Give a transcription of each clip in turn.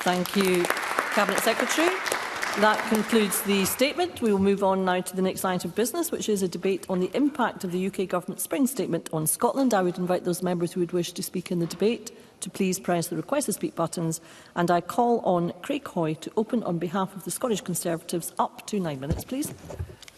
Thank you, Cabinet Secretary. That concludes the statement. We will move on now to the next item of business, which is a debate on the impact of the UK Government Spring Statement on Scotland. I would invite those members who would wish to speak in the debate to please press the request to speak buttons, and I call on Craig Hoy to open on behalf of the Scottish Conservatives. Up to 9 minutes, please.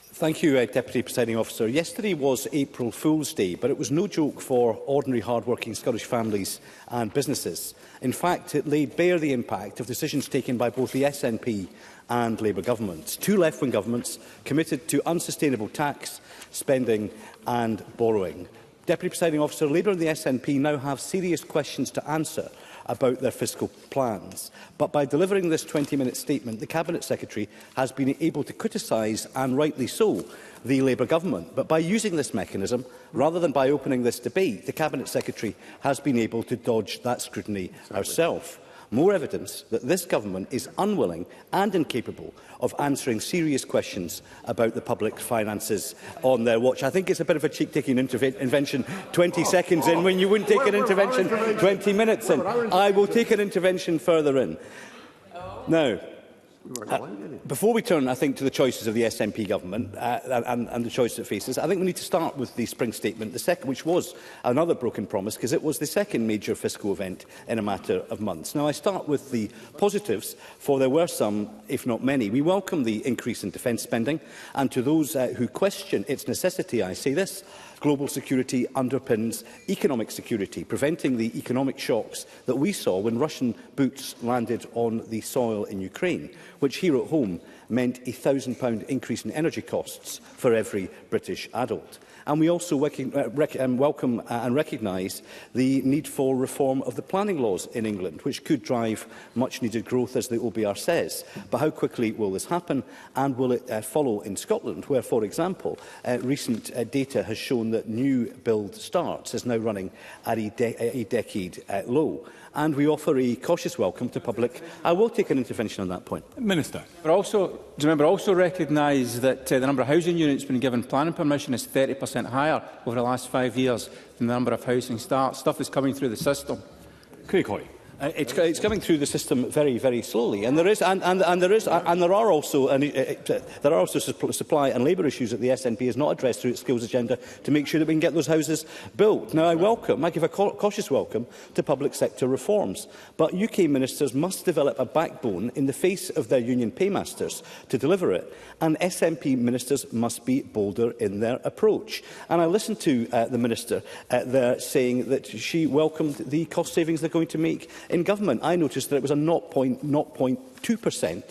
Thank you, Deputy Presiding Officer. Yesterday was April Fool's Day, but it was no joke for ordinary hard-working Scottish families and businesses. In fact, it laid bare the impact of decisions taken by both the SNP and Labour governments, two left-wing governments committed to unsustainable tax, spending and borrowing. Deputy Presiding Officer, Labour and the SNP now have serious questions to answer about their fiscal plans. But by delivering this 20-minute statement, the Cabinet Secretary has been able to criticise, and rightly so, the Labour government. But by using this mechanism, rather than by opening this debate, the Cabinet Secretary has been able to dodge that scrutiny herself. More evidence that this government is unwilling and incapable of answering serious questions about the public finances on their watch. I think it's a bit of a cheek-taking intervention 20 seconds in when you wouldn't take an intervention 20 minutes in. I will take an intervention further in. Now, before we turn, I think, to the choices of the SNP government and the choice it faces, I think we need to start with the Spring Statement, which was another broken promise, because it was the second major fiscal event in a matter of months. Now, I start with the positives, for there were some, if not many. We welcome the increase in defence spending, and to those who question its necessity, I say this: global security underpins economic security, preventing the economic shocks that we saw when Russian boots landed on the soil in Ukraine, which here at home meant a £1,000 increase in energy costs for every British adult. And we also welcome and recognise the need for reform of the planning laws in England, which could drive much-needed growth, as the OBR says. But how quickly will this happen, and will it follow in Scotland, where, for example, recent data has shown that new build starts is now running at a decade low? And we offer a cautious welcome to public. I will take an intervention on that point. Minister. But also recognise that the number of housing units being given planning permission is 30% higher over the last 5 years than the number of housing starts. Stuff is coming through the system. Craig Hoy. It's coming through the system very, very slowly, and there are also supply and labour issues that the SNP has not addressed through its skills agenda to make sure that we can get those houses built. Now, I give a cautious welcome to public sector reforms, but UK ministers must develop a backbone in the face of their union paymasters to deliver it, and SNP ministers must be bolder in their approach. And I listened to the minister there saying that she welcomed the cost savings they're going to make in government. I noticed that it was a 0.2%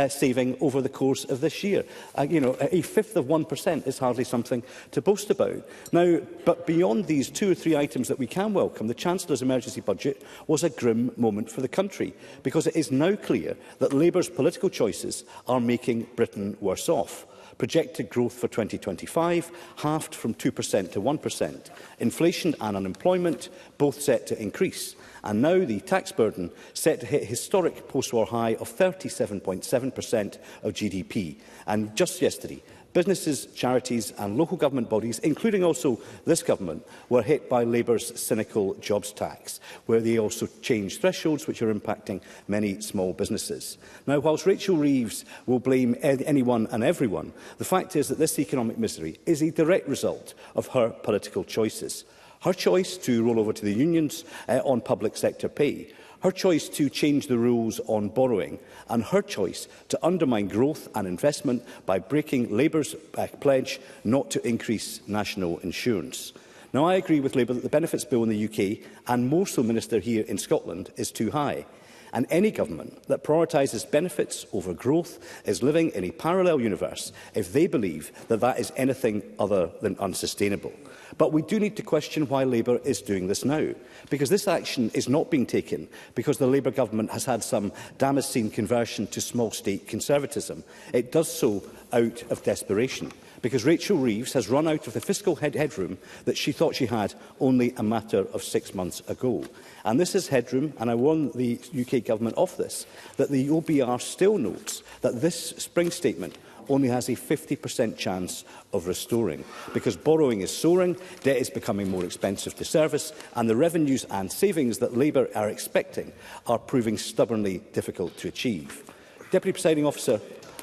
saving over the course of this year. A fifth of 1% is hardly something to boast about. Now, but beyond these 2 or 3 items that we can welcome, the Chancellor's emergency budget was a grim moment for the country, because it is now clear that Labour's political choices are making Britain worse off. Projected growth for 2025 halved from 2% to 1%. Inflation and unemployment both set to increase. And now the tax burden set to hit a historic post-war high of 37.7% of GDP. And just yesterday, businesses, charities and local government bodies, including also this government, were hit by Labour's cynical jobs tax, where they also changed thresholds which are impacting many small businesses. Now, whilst Rachel Reeves will blame anyone and everyone, the fact is that this economic misery is a direct result of her political choices. Her choice to roll over to the unions on public sector pay, her choice to change the rules on borrowing, and her choice to undermine growth and investment by breaking Labour's pledge not to increase national insurance. Now, I agree with Labour that the benefits bill in the UK, and more so, Minister, here in Scotland, is too high. And any government that prioritises benefits over growth is living in a parallel universe if they believe that that is anything other than unsustainable. But we do need to question why Labour is doing this now, because this action is not being taken because the Labour government has had some Damascene conversion to small-state conservatism. It does so out of desperation, because Rachel Reeves has run out of the fiscal headroom that she thought she had only a matter of 6 months ago. And this is headroom, and I warn the UK government of this, that the OBR still notes that this Spring Statement only has a 50% chance of restoring, because borrowing is soaring, debt is becoming more expensive to service, and the revenues and savings that Labour are expecting are proving stubbornly difficult to achieve. Deputy Presiding Officer,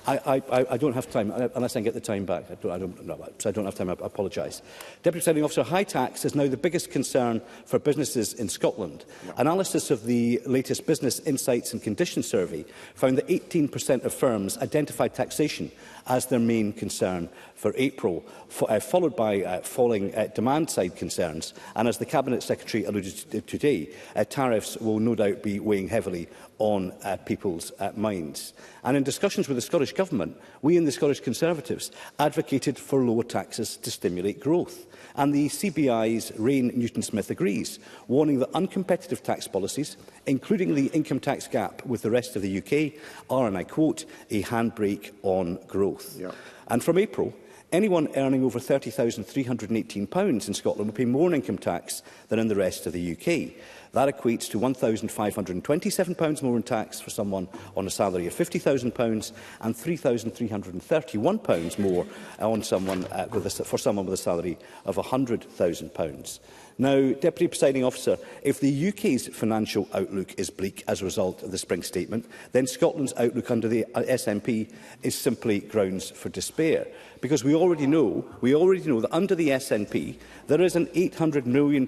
I don't have time, unless I can get the time back. I don't have time, I apologise. Deputy Presiding Officer, high tax is now the biggest concern for businesses in Scotland. No. Analysis of the latest Business Insights and Conditions survey found that 18% of firms identified taxation as their main concern for April, followed by falling demand-side concerns. And as the Cabinet Secretary alluded to today, tariffs will no doubt be weighing heavily on people's minds. And in discussions with the Scottish Government, we in the Scottish Conservatives advocated for lower taxes to stimulate growth. And the CBI's Rain Newton-Smith agrees, warning that uncompetitive tax policies, including the income tax gap with the rest of the UK, are, and I quote, a handbrake on growth. Yeah. And from April, anyone earning over £30,318 in Scotland will pay more in income tax than in the rest of the UK. That equates to £1,527 more in tax for someone on a salary of £50,000 and £3,331 more on someone, for someone with a salary of £100,000. Now, Deputy Presiding Officer, if the UK's financial outlook is bleak as a result of the Spring Statement, then Scotland's outlook under the SNP is simply grounds for despair. Because we already know that under the SNP there is an £800 million.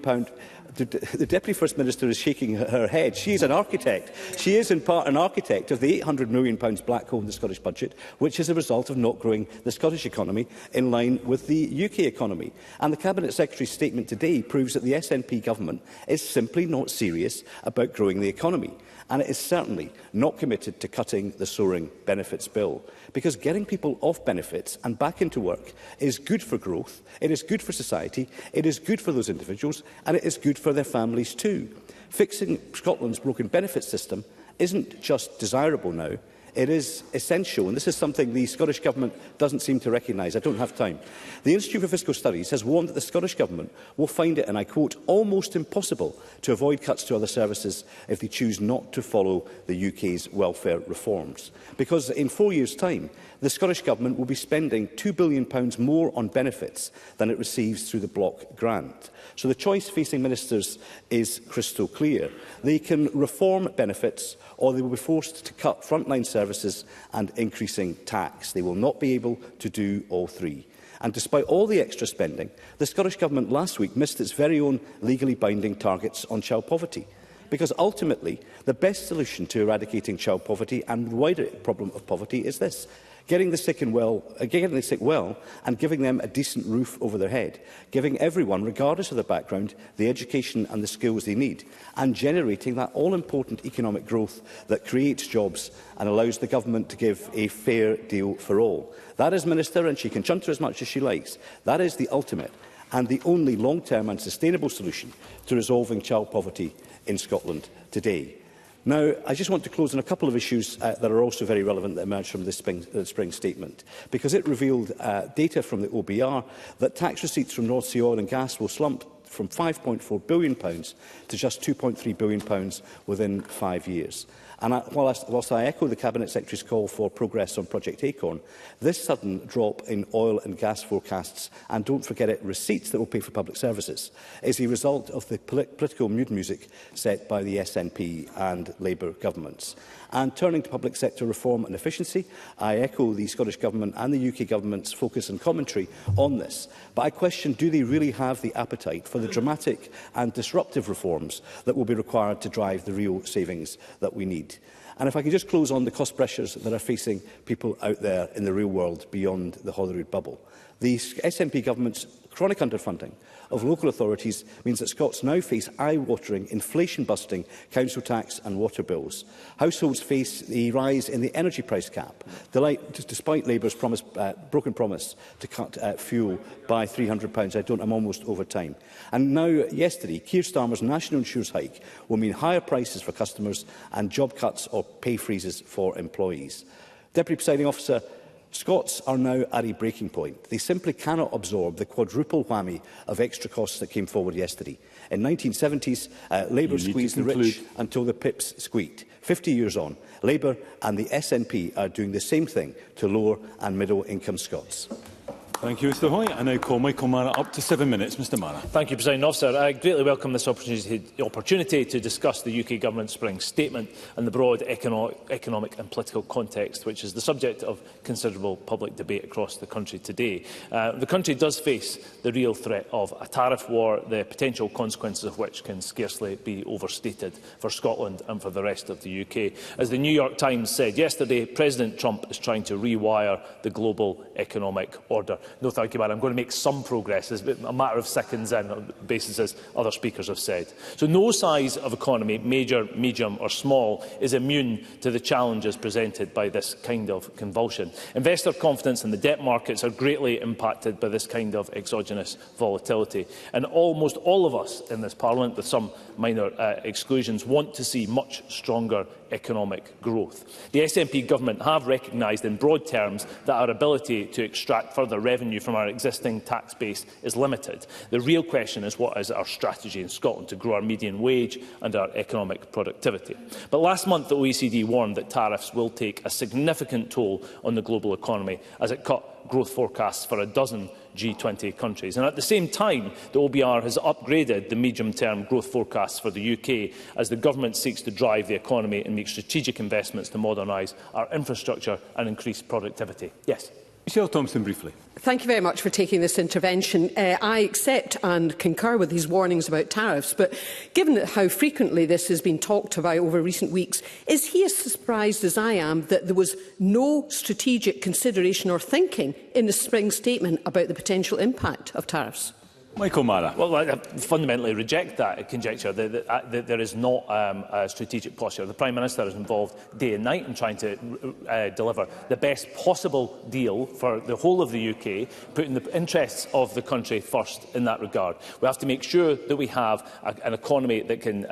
The Deputy First Minister is shaking her head. She is an architect. She is in part an architect of the £800 million black hole in the Scottish budget, which is a result of not growing the Scottish economy in line with the UK economy. And the Cabinet Secretary's statement today proves that the SNP government is simply not serious about growing the economy. And it is certainly not committed to cutting the soaring benefits bill. Because getting people off benefits and back into work is good for growth, it is good for society, it is good for those individuals, and it is good for their families too. Fixing Scotland's broken benefits system isn't just desirable now, it is essential, and this is something the Scottish Government doesn't seem to recognise. I don't have time. The Institute for Fiscal Studies has warned that the Scottish Government will find it, and I quote, almost impossible to avoid cuts to other services if they choose not to follow the UK's welfare reforms. Because in 4 years' time, the Scottish Government will be spending £2 billion more on benefits than it receives through the block grant. So the choice facing ministers is crystal clear. They can reform benefits, or they will be forced to cut frontline services and increasing tax. They will not be able to do all three. And despite all the extra spending, the Scottish Government last week missed its very own legally binding targets on child poverty. Because ultimately, the best solution to eradicating child poverty and the wider problem of poverty is this: getting the sick well and giving them a decent roof over their head, giving everyone, regardless of their background, the education and the skills they need, and generating that all-important economic growth that creates jobs and allows the government to give a fair deal for all. That is, Minister, and she can chunter as much as she likes, that is the ultimate and the only long-term and sustainable solution to resolving child poverty in Scotland today. Now, I just want to close on a couple of issues that are also very relevant that emerged from this spring statement, because it revealed data from the OBR that tax receipts from North Sea oil and gas will slump from £5.4 billion to just £2.3 billion within 5 years. And whilst I echo the Cabinet Secretary's call for progress on Project Acorn, this sudden drop in oil and gas forecasts, and don't forget it, receipts that will pay for public services, is a result of the political mood music set by the SNP and Labour governments. And turning to public sector reform and efficiency, I echo the Scottish Government and the UK Government's focus and commentary on this. But I question, do they really have the appetite for the dramatic and disruptive reforms that will be required to drive the real savings that we need? And if I can just close on the cost pressures that are facing people out there in the real world beyond the Holyrood bubble. The SNP Government's chronic underfunding of local authorities means that Scots now face eye-watering, inflation-busting council tax and water bills. Households face the rise in the energy price cap, despite Labour's broken promise to cut fuel by £300. I'm almost over time. And now, yesterday, Keir Starmer's national insurance hike will mean higher prices for customers and job cuts or pay freezes for employees. Deputy Presiding Officer, Scots are now at a breaking point. They simply cannot absorb the quadruple whammy of extra costs that came forward yesterday. In the 1970s, Labour squeezed the rich until the pips squeaked. 50 years on, Labour and the SNP are doing the same thing to lower and middle-income Scots. Thank you, Mr Hoy. I now call Michael Mara up to 7 minutes. Mr Mara. Thank you, Presiding Officer. I greatly welcome this opportunity to discuss the UK Government Spring Statement and the broad economic and political context, which is the subject of considerable public debate across the country today. The country does face the real threat of a tariff war, the potential consequences of which can scarcely be overstated for Scotland and for the rest of the UK. As the New York Times said yesterday, President Trump is trying to rewire the global economic order. No, thank you, I'm going to make some progress. It's a matter of seconds in, on the basis as other speakers have said. So no size of economy, major, medium or small, is immune to the challenges presented by this kind of convulsion. Investor confidence in the debt markets are greatly impacted by this kind of exogenous volatility. And almost all of us in this Parliament, with some minor exclusions, want to see much stronger economic growth. The SNP government have recognised in broad terms that our ability to extract further revenue from our existing tax base is limited. The real question is, what is our strategy in Scotland to grow our median wage and our economic productivity? But last month the OECD warned that tariffs will take a significant toll on the global economy as it cut growth forecasts for a dozen G20 countries. And at the same time, the OBR has upgraded the medium-term growth forecasts for the UK as the government seeks to drive the economy and make strategic investments to modernise our infrastructure and increase productivity. Yes. Michelle Thompson, briefly. Thank you very much for taking this intervention. I accept and concur with these warnings about tariffs, but given how frequently this has been talked about over recent weeks, is he as surprised as I am that there was no strategic consideration or thinking in the Spring Statement about the potential impact of tariffs? Michael Mara. Well, I fundamentally reject that conjecture. There is not a strategic posture. The Prime Minister is involved day and night in trying to deliver the best possible deal for the whole of the UK, putting the interests of the country first in that regard. We have to make sure that we have an economy that can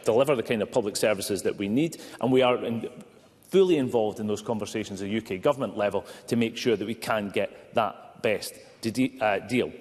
deliver the kind of public services that we need, and we are fully involved in those conversations at UK government level to make sure that we can get that best deal.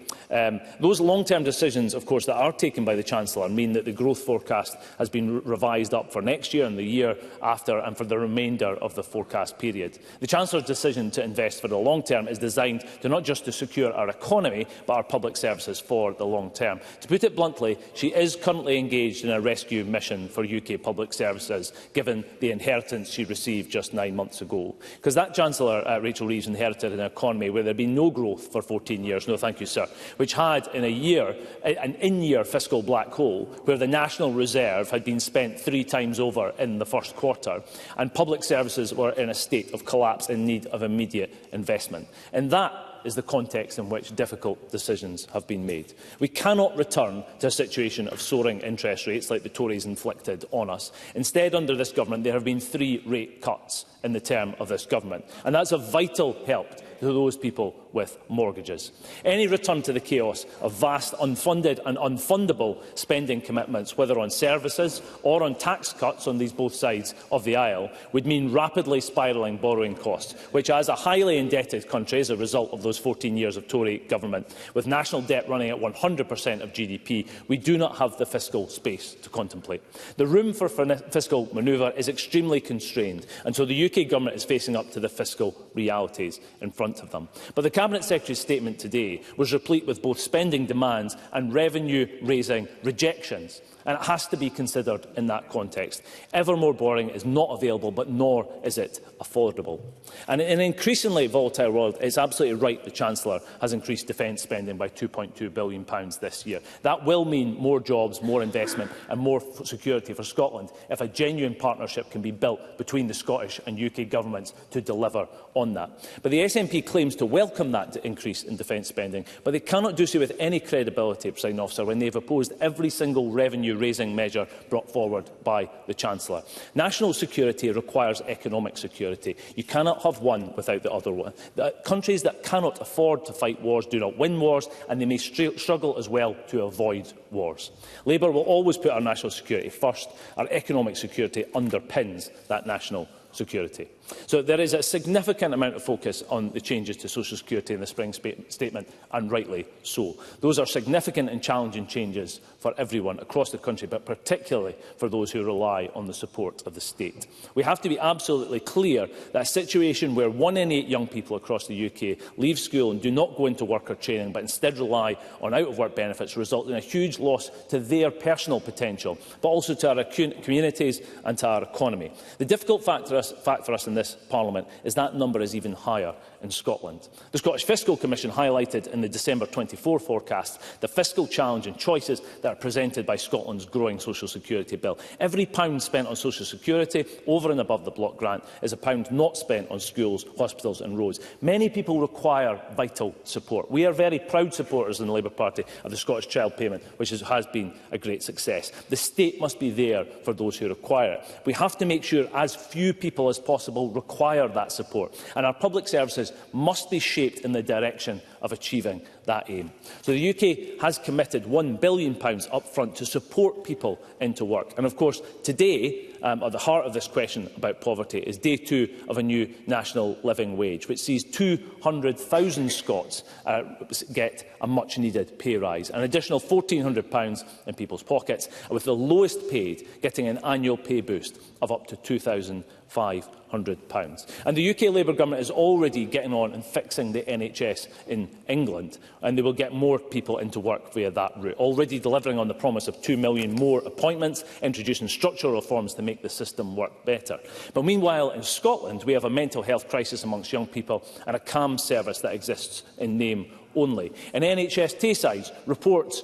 Those long-term decisions, of course, that are taken by the Chancellor mean that the growth forecast has been revised up for next year and the year after and for the remainder of the forecast period. The Chancellor's decision to invest for the long term is designed to not just to secure our economy but our public services for the long term. To put it bluntly, she is currently engaged in a rescue mission for UK public services, given the inheritance she received just 9 months ago. Because that Chancellor, Rachel Reeves, inherited an economy where there had been no growth for 14 years, no thank you sir, which had in a year an in-year fiscal black hole where the National Reserve had been spent 3 times over in the first quarter and public services were in a state of collapse in need of immediate investment. And that is the context in which difficult decisions have been made. We cannot return to a situation of soaring interest rates like the Tories inflicted on us. Instead, under this government, there have been 3 rate cuts in the term of this government, and that's a vital help to those people with mortgages. Any return to the chaos of vast unfunded and unfundable spending commitments, whether on services or on tax cuts on both sides of the aisle, would mean rapidly spiralling borrowing costs, which, as a highly indebted country as a result of those 14 years of Tory government, with national debt running at 100% of GDP, we do not have the fiscal space to contemplate. The room for fiscal manoeuvre is extremely constrained, and so the UK government is facing up to the fiscal realities in front of them. But the Cabinet Secretary's statement today was replete with both spending demands and revenue-raising rejections, and it has to be considered in that context. Ever more borrowing is not available, but nor is it affordable. And in an increasingly volatile world, it's absolutely right the Chancellor has increased defence spending by £2.2 billion this year. That will mean more jobs, more investment and more security for Scotland if a genuine partnership can be built between the Scottish and UK governments to deliver on that. But the SNP claims to welcome that increase in defence spending, but they cannot do so with any credibility, Presiding Officer, when they have opposed every single revenue-raising measure brought forward by the Chancellor. National security requires economic security. You cannot have one without the other one. Countries that cannot afford to fight wars do not win wars, and they may struggle as well to avoid wars. Labour will always put our national security first. Our economic security underpins that national security. So there is a significant amount of focus on the changes to social security in the spring statement, and rightly so. Those are significant and challenging changes for everyone across the country, but particularly for those who rely on the support of the state. We have to be absolutely clear that a situation where 1 in 8 young people across the UK leave school and do not go into work or training, but instead rely on out-of-work benefits, results in a huge loss to their personal potential, but also to our communities and to our economy. The difficult fact for us in this Parliament is that number is even higher in Scotland. The Scottish Fiscal Commission highlighted in the December 24 forecast the fiscal challenge and choices that are presented by Scotland's growing social security bill. Every pound spent on social security, over and above the block grant, is a pound not spent on schools, hospitals and roads. Many people require vital support. We are very proud supporters in the Labour Party of the Scottish Child Payment, which has been a great success. The state must be there for those who require it. We have to make sure as few people as possible require that support, and our public services must be shaped in the direction of achieving that aim. So the UK has committed £1 billion up front to support people into work. And of course, today, at the heart of this question about poverty, is day 2 of a new national living wage, which sees 200,000 Scots get a much-needed pay rise, an additional £1,400 in people's pockets, with the lowest paid getting an annual pay boost of up to £2,500. And the UK Labour Government is already getting on and fixing the NHS in England, and they will get more people into work via that route, already delivering on the promise of 2 million more appointments, introducing structural reforms to make the system work better. But meanwhile, in Scotland, we have a mental health crisis amongst young people and a CAMHS service that exists in name only. In NHS Tayside reports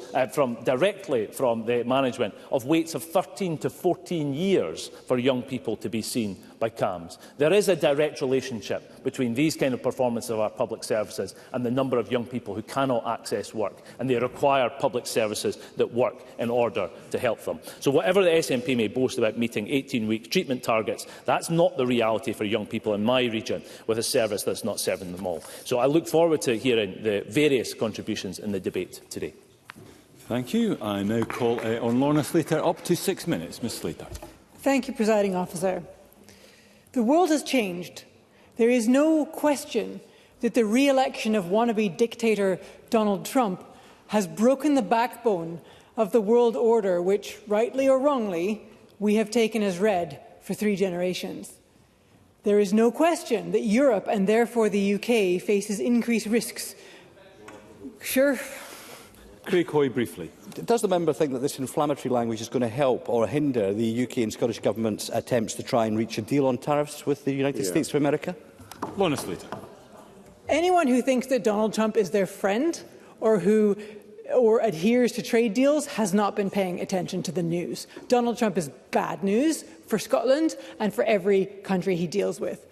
directly from the management of waits of 13 to 14 years for young people to be seen by CAMHS. There is a direct relationship between these kind of performances of our public services and the number of young people who cannot access work, and they require public services that work in order to help them. So whatever the SNP may boast about meeting 18-week treatment targets, that's not the reality for young people in my region with a service that's not serving them all. So I look forward to hearing the various contributions in the debate today. Thank you. I now call on Lorna Slater. Up to 6 minutes. Ms Slater. Thank you, Presiding Officer. The world has changed. There is no question that the re-election of wannabe dictator Donald Trump has broken the backbone of the world order which, rightly or wrongly, we have taken as read for 3 generations. There is no question that Europe, and therefore the UK, faces increased risks. Sure. Craig Hoy, briefly. Does the member think that this inflammatory language is going to help or hinder the UK and Scottish Government's attempts to try and reach a deal on tariffs with the United States of America? Lorna Slater. Anyone who thinks that Donald Trump is their friend or adheres to trade deals has not been paying attention to the news. Donald Trump is bad news for Scotland and for every country he deals with.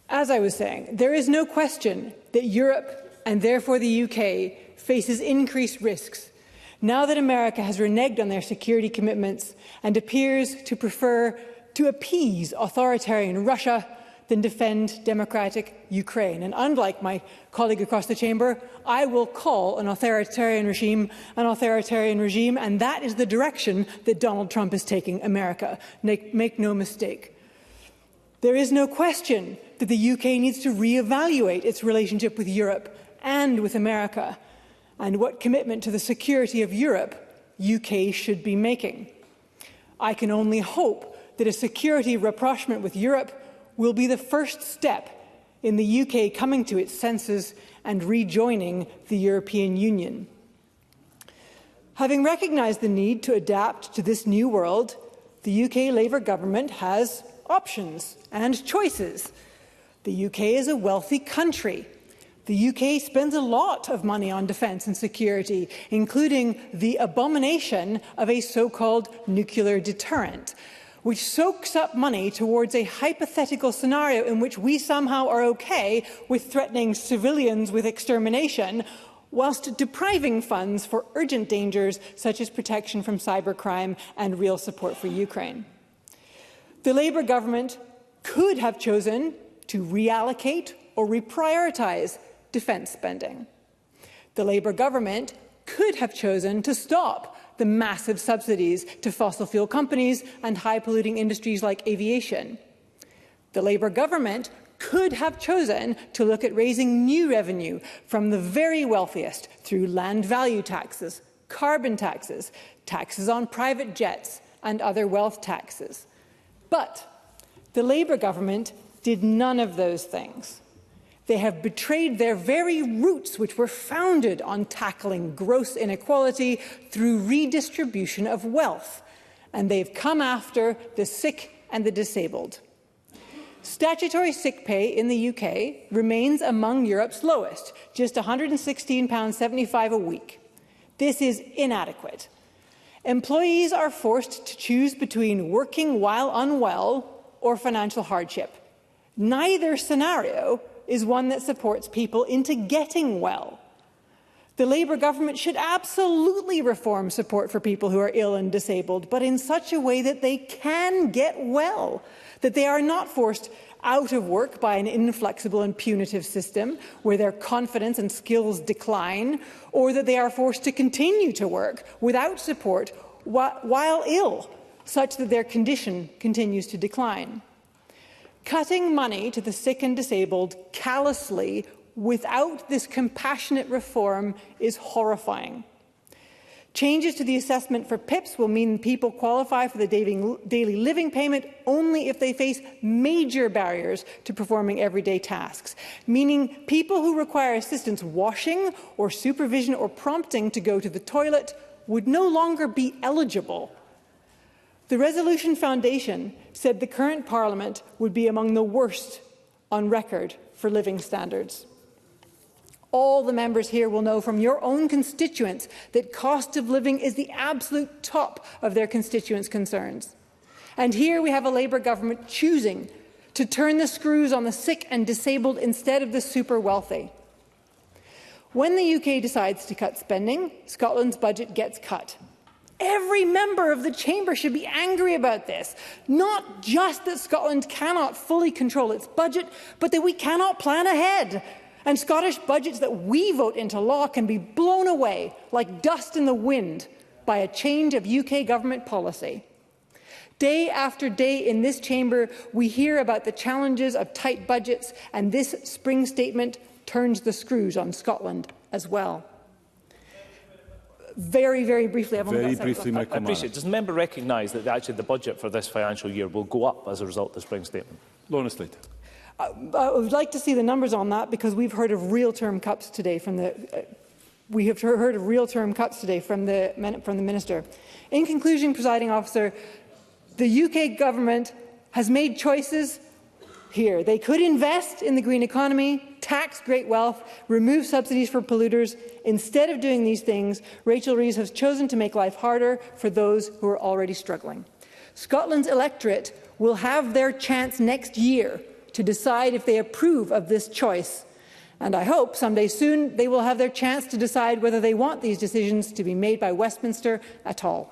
As I was saying, there is no question that Europe, and therefore the UK, faces increased risks now that America has reneged on their security commitments and appears to prefer to appease authoritarian Russia than defend democratic Ukraine. And unlike my colleague across the chamber, I will call an authoritarian regime, and that is the direction that Donald Trump is taking America. Make no mistake. There is no question that the UK needs to re-evaluate its relationship with Europe and with America, and what commitment to the security of Europe UK should be making. I can only hope that a security rapprochement with Europe will be the first step in the UK coming to its senses and rejoining the European Union. Having recognised the need to adapt to this new world, the UK Labour government has options and choices. The UK is a wealthy country. The UK spends a lot of money on defence and security, including the abomination of a so-called nuclear deterrent, which soaks up money towards a hypothetical scenario in which we somehow are okay with threatening civilians with extermination, whilst depriving funds for urgent dangers such as protection from cybercrime and real support for Ukraine. The Labour government could have chosen to reallocate or reprioritise defence spending. The Labour government could have chosen to stop the massive subsidies to fossil fuel companies and high-polluting industries like aviation. The Labour government could have chosen to look at raising new revenue from the very wealthiest through land value taxes, carbon taxes, taxes on private jets and other wealth taxes. But the Labour government did none of those things. They have betrayed their very roots, which were founded on tackling gross inequality through redistribution of wealth, and they've come after the sick and the disabled. Statutory sick pay in the UK remains among Europe's lowest, just £116.75 a week. This is inadequate. Employees are forced to choose between working while unwell or financial hardship. Neither scenario is one that supports people into getting well. The Labour government should absolutely reform support for people who are ill and disabled, but in such a way that they can get well, that they are not forced out of work by an inflexible and punitive system where their confidence and skills decline, or that they are forced to continue to work without support while ill, such that their condition continues to decline. Cutting money to the sick and disabled callously without this compassionate reform is horrifying. Changes to the assessment for PIPs will mean people qualify for the daily living payment only if they face major barriers to performing everyday tasks, meaning people who require assistance washing or supervision or prompting to go to the toilet would no longer be eligible. The Resolution Foundation said the current Parliament would be among the worst on record for living standards. All the members here will know from your own constituents that cost of living is the absolute top of their constituents' concerns. And here we have a Labour government choosing to turn the screws on the sick and disabled instead of the super wealthy. When the UK decides to cut spending, Scotland's budget gets cut. Every member of the Chamber should be angry about this. Not just that Scotland cannot fully control its budget, but that we cannot plan ahead. And Scottish budgets that we vote into law can be blown away like dust in the wind by a change of UK government policy. Day after day in this chamber, we hear about the challenges of tight budgets, and this spring statement turns the screws on Scotland as well. Very briefly, I've only got 7 minutes. I appreciate it. Does the member recognise that actually the budget for this financial year will go up as a result of the spring statement? Lorna Slater. I would like to see the numbers on that, because we've heard of real-term cuts today from the Minister. In conclusion, Presiding Officer, the UK government has made choices here. They could invest in the green economy, tax great wealth, remove subsidies for polluters. Instead of doing these things, Rachel Reeves has chosen to make life harder for those who are already struggling. Scotland's electorate will have their chance next year to decide if they approve of this choice. And I hope someday soon they will have their chance to decide whether they want these decisions to be made by Westminster at all.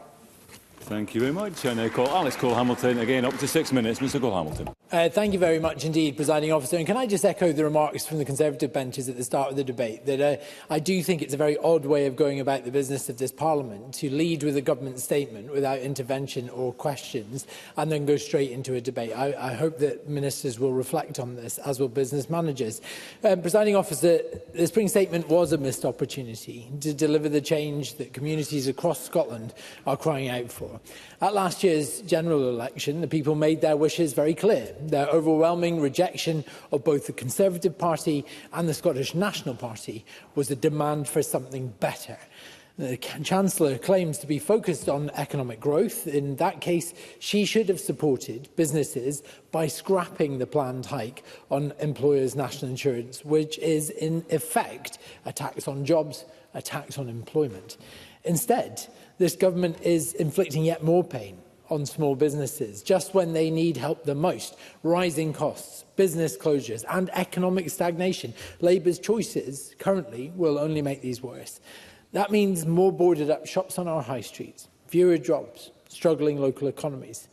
Thank you very much. I now call Alex Cole-Hamilton, again up to 6 minutes. Mr Cole-Hamilton. Thank you very much indeed, Presiding Officer. And can I just echo the remarks from the Conservative benches at the start of the debate, that I do think it's a very odd way of going about the business of this Parliament to lead with a government statement without intervention or questions and then go straight into a debate. I hope that ministers will reflect on this, as will business managers. Presiding Officer, the spring statement was a missed opportunity to deliver the change that communities across Scotland are crying out for. At last year's general election, the people made their wishes very clear. Their overwhelming rejection of both the Conservative Party and the Scottish National Party was a demand for something better. The Chancellor claims to be focused on economic growth. In that case, she should have supported businesses by scrapping the planned hike on employers' national insurance, which is in effect a tax on jobs, a tax on employment. Instead, this government is inflicting yet more pain on small businesses just when they need help the most. Rising costs, business closures and economic stagnation. Labour's choices currently will only make these worse. That means more boarded up shops on our high streets, fewer jobs, struggling local economies.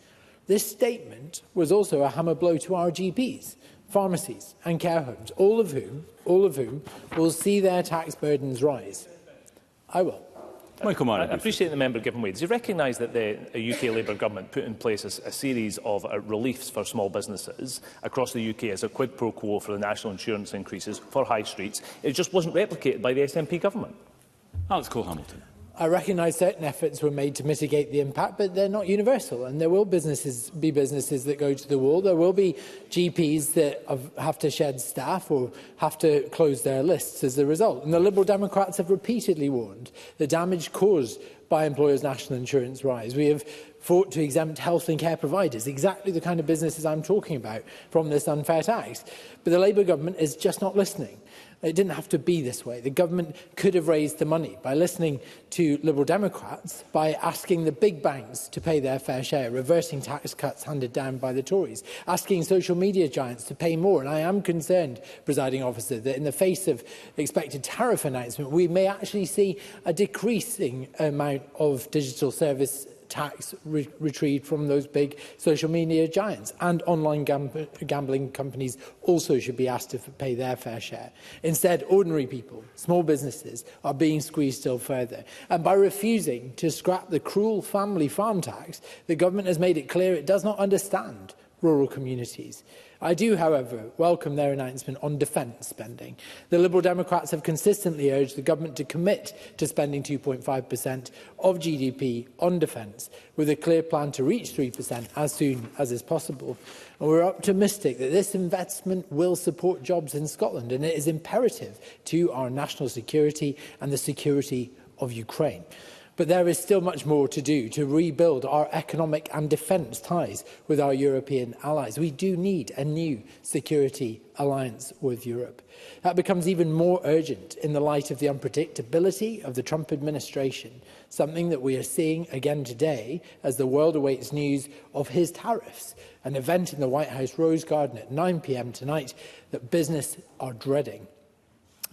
This statement was also a hammer blow to our GPs, pharmacies and care homes, all of whom will see their tax burdens rise. I will. Michael Martin. I appreciate the member giving way. Does he recognise that the UK Labour government put in place a series of reliefs for small businesses across the UK as a quid pro quo for the national insurance increases for high streets? It just wasn't replicated by the SNP government. Alex Cole-Hamilton. I recognise certain efforts were made to mitigate the impact, but they're not universal. And there will be businesses that go to the wall. There will be GPs that have to shed staff or have to close their lists as a result. And the Liberal Democrats have repeatedly warned the damage caused by employers' national insurance rise. We have fought to exempt health and care providers, exactly the kind of businesses I'm talking about, from this unfair tax. But the Labour government is just not listening. It didn't have to be this way. The government could have raised the money by listening to Liberal Democrats, by asking the big banks to pay their fair share, reversing tax cuts handed down by the Tories, asking social media giants to pay more. And I am concerned, Presiding Officer, that in the face of expected tariff announcement, we may actually see a decreasing amount of digital service tax retrieved from those big social media giants, and online gambling companies also should be asked to pay their fair share. Instead, ordinary people, small businesses, are being squeezed still further. And by refusing to scrap the cruel family farm tax, the government has made it clear it does not understand rural communities. I do, however, welcome their announcement on defence spending. The Liberal Democrats have consistently urged the government to commit to spending 2.5% of GDP on defence, with a clear plan to reach 3% as soon as is possible. And we're optimistic that this investment will support jobs in Scotland, and it is imperative to our national security and the security of Ukraine. But there is still much more to do to rebuild our economic and defence ties with our European allies. We do need a new security alliance with Europe. That becomes even more urgent in the light of the unpredictability of the Trump administration, something that we are seeing again today as the world awaits news of his tariffs, an event in the White House Rose Garden at 9 p.m. tonight that business are dreading.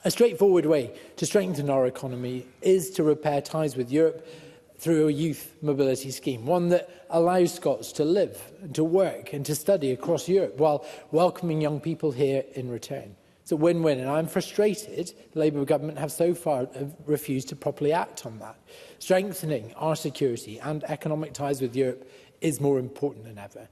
A straightforward way to strengthen our economy is to repair ties with Europe through a youth mobility scheme, one that allows Scots to live, and to work and to study across Europe while welcoming young people here in return. It's a win-win, and I'm frustrated the Labour government have so far refused to properly act on that. Strengthening our security and economic ties with Europe is more important than ever.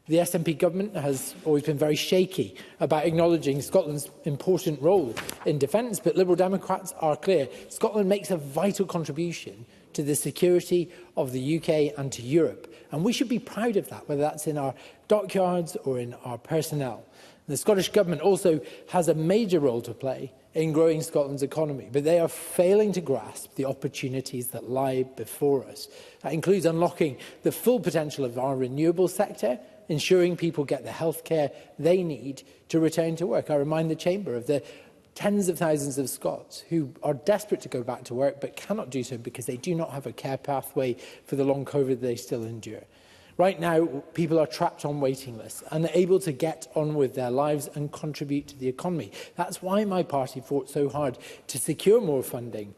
The SNP government has always been very shaky about acknowledging Scotland's important role in defence, but Liberal Democrats are clear. Scotland makes a vital contribution to the security of the UK and to Europe, and we should be proud of that, whether that's in our dockyards or in our personnel. The Scottish Government also has a major role to play in growing Scotland's economy, but they are failing to grasp the opportunities that lie before us. That includes unlocking the full potential of our renewable sector, ensuring people get the healthcare they need to return to work. I remind the Chamber of the tens of thousands of Scots who are desperate to go back to work but cannot do so because they do not have a care pathway for the long COVID they still endure. Right now, people are trapped on waiting lists, unable to get on with their lives and contribute to the economy. That's why my party fought so hard to secure more funding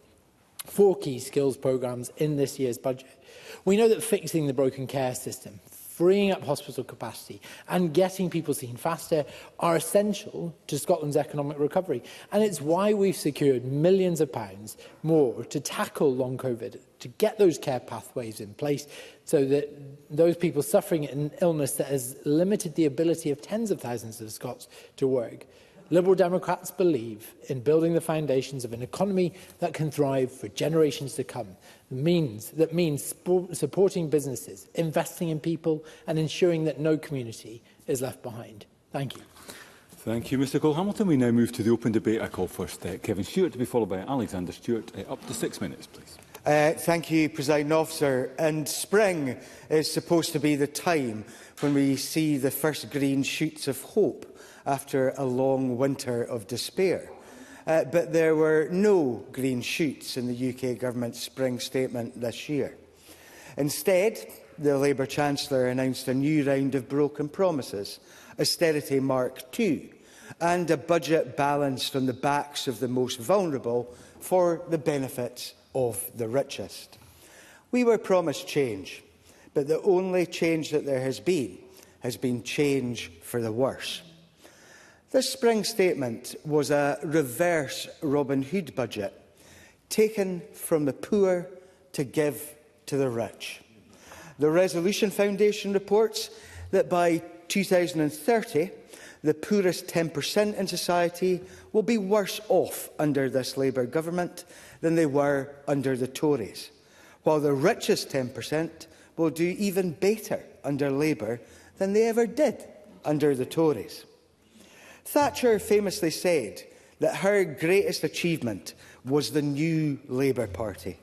for key skills programmes in this year's budget. We know that fixing the broken care system, freeing up hospital capacity and getting people seen faster are essential to Scotland's economic recovery. And it's why we've secured millions of pounds more to tackle long COVID, to get those care pathways in place so that those people suffering an illness that has limited the ability of tens of thousands of Scots to work. Liberal Democrats believe in building the foundations of an economy that can thrive for generations to come. That means supporting businesses, investing in people and ensuring that no community is left behind. Thank you. Thank you, Mr Cole-Hamilton. We now move to the open debate. I call first Kevin Stewart, to be followed by Alexander Stewart. Up to 6 minutes, please. Thank you, Presiding Officer. And spring is supposed to be the time when we see the first green shoots of hope after a long winter of despair. But there were no green shoots in the UK Government's spring statement this year. Instead, the Labour Chancellor announced a new round of broken promises, Austerity Mark II, and a budget balanced on the backs of the most vulnerable for the benefit of the richest. We were promised change, but the only change that there has been change for the worse. This spring statement was a reverse Robin Hood budget, taken from the poor to give to the rich. The Resolution Foundation reports that by 2030, the poorest 10% in society will be worse off under this Labour government than they were under the Tories, while the richest 10% will do even better under Labour than they ever did under the Tories. Thatcher famously said that her greatest achievement was the new Labour Party.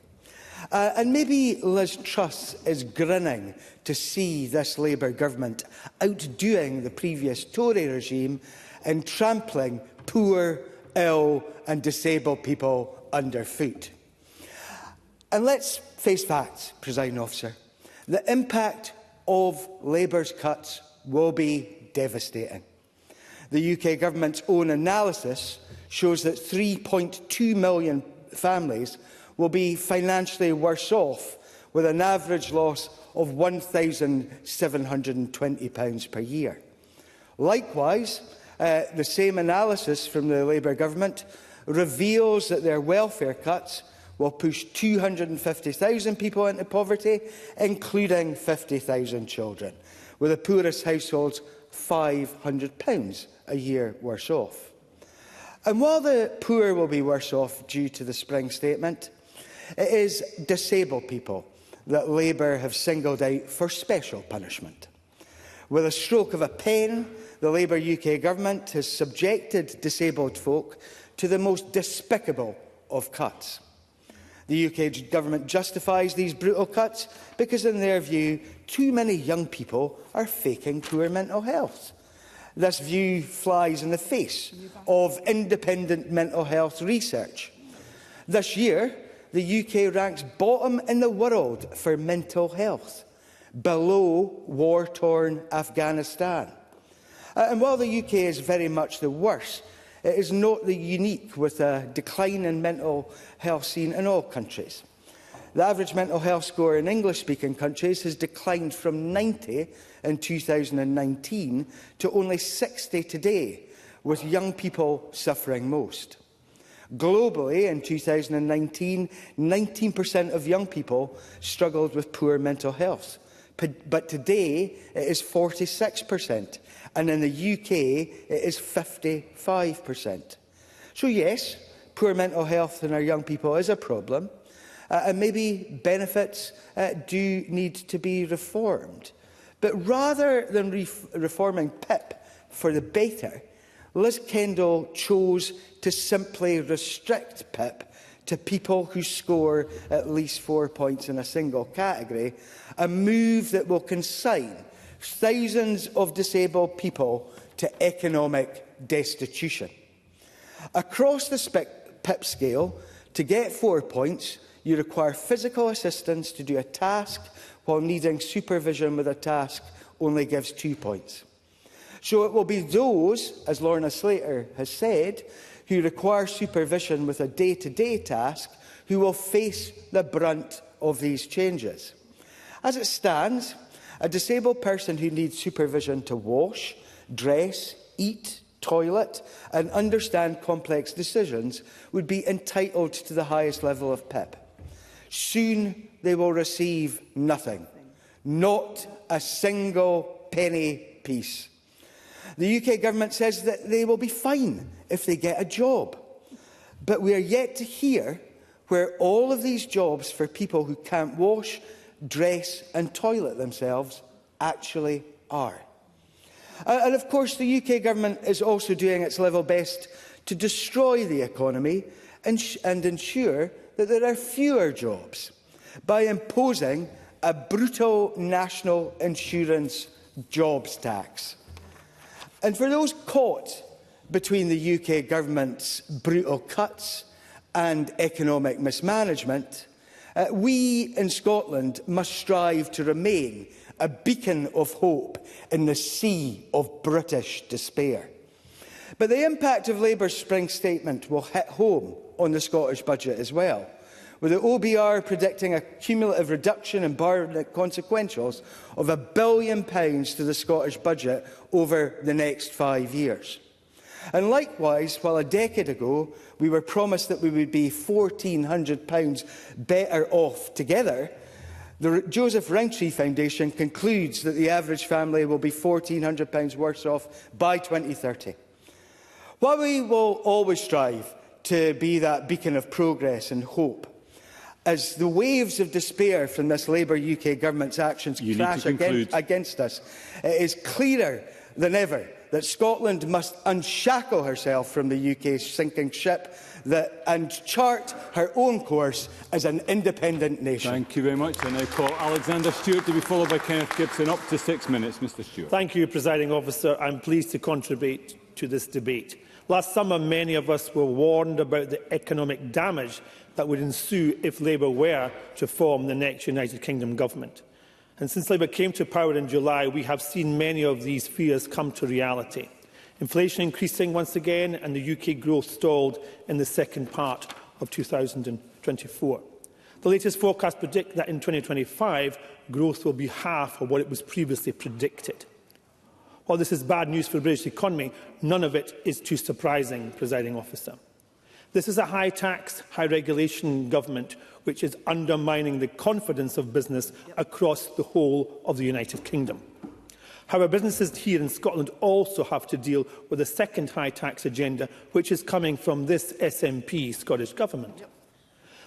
And maybe Liz Truss is grinning to see this Labour government outdoing the previous Tory regime in trampling poor, ill and disabled people underfoot. And let's face facts, Presiding Officer. The impact of Labour's cuts will be devastating. The UK government's own analysis shows that 3.2 million families will be financially worse off, with an average loss of £1,720 per year. Likewise, the same analysis from the Labour government reveals that their welfare cuts will push 250,000 people into poverty, including 50,000 children, with the poorest households £500 a year worse off. And while the poor will be worse off due to the spring statement, it is disabled people that Labour have singled out for special punishment. With a stroke of a pen, the Labour UK government has subjected disabled folk to the most despicable of cuts. The UK government justifies these brutal cuts because, in their view, too many young people are faking poor mental health. This view flies in the face of independent mental health research. This year, the UK ranks bottom in the world for mental health, below war-torn Afghanistan. And while the UK is very much the worst, it is not unique, with a decline in mental health seen in all countries. The average mental health score in English-speaking countries has declined from 90 in 2019 to only 60 today, with young people suffering most. Globally, in 2019, 19% of young people struggled with poor mental health. But today, it is 46%, and in the UK, it is 55%. So yes, poor mental health in our young people is a problem, and maybe benefits do need to be reformed. But rather than reforming PIP for the better, Liz Kendall chose to simply restrict PIP to people who score at least 4 points in a single category, a move that will consign thousands of disabled people to economic destitution. Across the PIP scale, to get 4 points, you require physical assistance to do a task, while needing supervision with a task only gives 2 points. So it will be those, as Lorna Slater has said, who require supervision with a day-to-day task who will face the brunt of these changes. As it stands, a disabled person who needs supervision to wash, dress, eat, toilet and understand complex decisions would be entitled to the highest level of PIP. Soon they will receive nothing, not a single penny piece. The UK government says that they will be fine if they get a job. But we are yet to hear where all of these jobs for people who can't wash, dress and toilet themselves actually are. And of course, the UK government is also doing its level best to destroy the economy and ensure that there are fewer jobs by imposing a brutal national insurance jobs tax. And for those caught between the UK government's brutal cuts and economic mismanagement, we in Scotland must strive to remain a beacon of hope in the sea of British despair. But the impact of Labour's spring statement will hit home on the Scottish budget as well, with the OBR predicting a cumulative reduction in borrowing consequentials of £1 billion to the Scottish budget over the next 5 years. And likewise, while a decade ago we were promised that we would be £1,400 better off together, the Joseph Rowntree Foundation concludes that the average family will be £1,400 worse off by 2030. While we will always strive to be that beacon of progress and hope, as the waves of despair from this Labour UK government's actions crash against us, it is clearer than ever that Scotland must unshackle herself from the UK's sinking ship and chart her own course as an independent nation. Thank you very much. I now call Alexander Stewart to be followed by Kenneth Gibson. Up to 6 minutes, Mr Stewart. Thank you, Presiding Officer. I'm pleased to contribute to this debate. Last summer, many of us were warned about the economic damage that would ensue if Labour were to form the next United Kingdom government. And since Labour came to power in July, we have seen many of these fears come to reality. Inflation increasing once again, and the UK growth stalled in the second part of 2024. The latest forecasts predict that in 2025, growth will be half of what it was previously predicted. While this is bad news for the British economy, none of it is too surprising, Presiding Officer. This is a high-tax, high-regulation government which is undermining the confidence of business across the whole of the United Kingdom. However, businesses here in Scotland also have to deal with a second high-tax agenda which is coming from this SNP Scottish Government.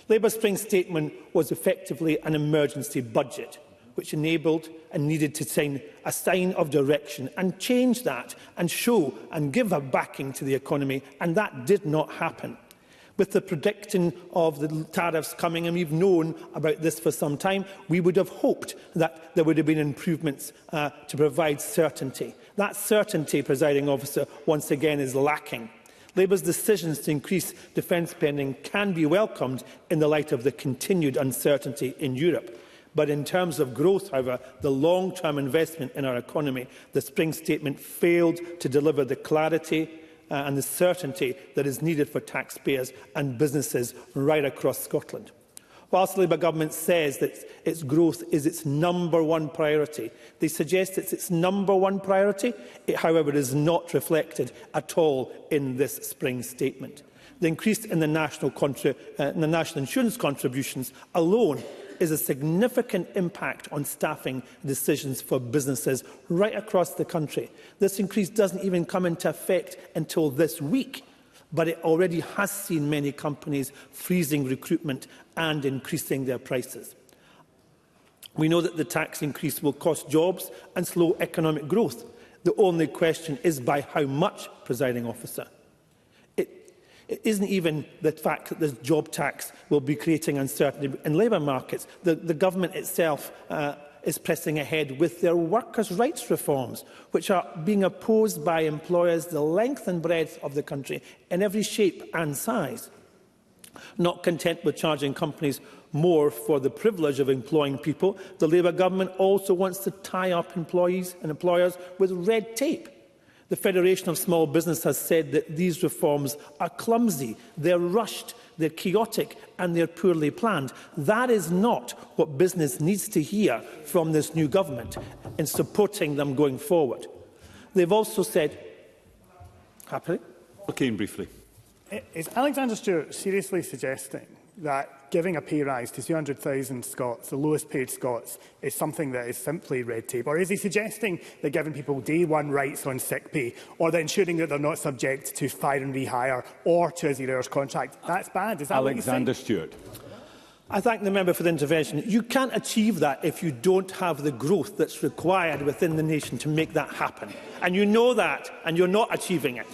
Labour's spring statement was effectively an emergency budget, which enabled and needed to sign a sign of direction and change that and show and give a backing to the economy, and that did not happen. With the prediction of the tariffs coming, and we've known about this for some time, we would have hoped that there would have been improvements to provide certainty. That certainty, Presiding Officer, once again is lacking. Labour's decisions to increase defence spending can be welcomed in the light of the continued uncertainty in Europe. But in terms of growth, however, the long-term investment in our economy, the spring statement failed to deliver the clarity and the certainty that is needed for taxpayers and businesses right across Scotland. Whilst the Labour government says that its growth is its #1 priority, they suggest it's its #1 priority. It, however, is not reflected at all in this spring statement. The increase in the national insurance contributions alone is a significant impact on staffing decisions for businesses right across the country. This increase doesn't even come into effect until this week, but it already has seen many companies freezing recruitment and increasing their prices. We know that the tax increase will cost jobs and slow economic growth. The only question is by how much, Presiding Officer. It isn't even the fact that the job tax will be creating uncertainty in labour markets. The government itself is pressing ahead with their workers' rights reforms, which are being opposed by employers the length and breadth of the country in every shape and size. Not content with charging companies more for the privilege of employing people, the Labour government also wants to tie up employees and employers with red tape. The Federation of Small Business has said that these reforms are clumsy, they're rushed, they're chaotic and they're poorly planned. That is not what business needs to hear from this new government in supporting them going forward. They've also said... Happily? Okay, briefly. Is Alexander Stewart seriously suggesting that giving a pay rise to 200,000 Scots, the lowest paid Scots, is something that is simply red tape? Or is he suggesting that giving people day-one rights on sick pay, or that ensuring that they're not subject to fire and rehire or to a zero-hours contract, that's bad? Is that Alexander Stewart. I thank the member for the intervention. You can't achieve that if you don't have the growth that's required within the nation to make that happen. And you know that, and you're not achieving it.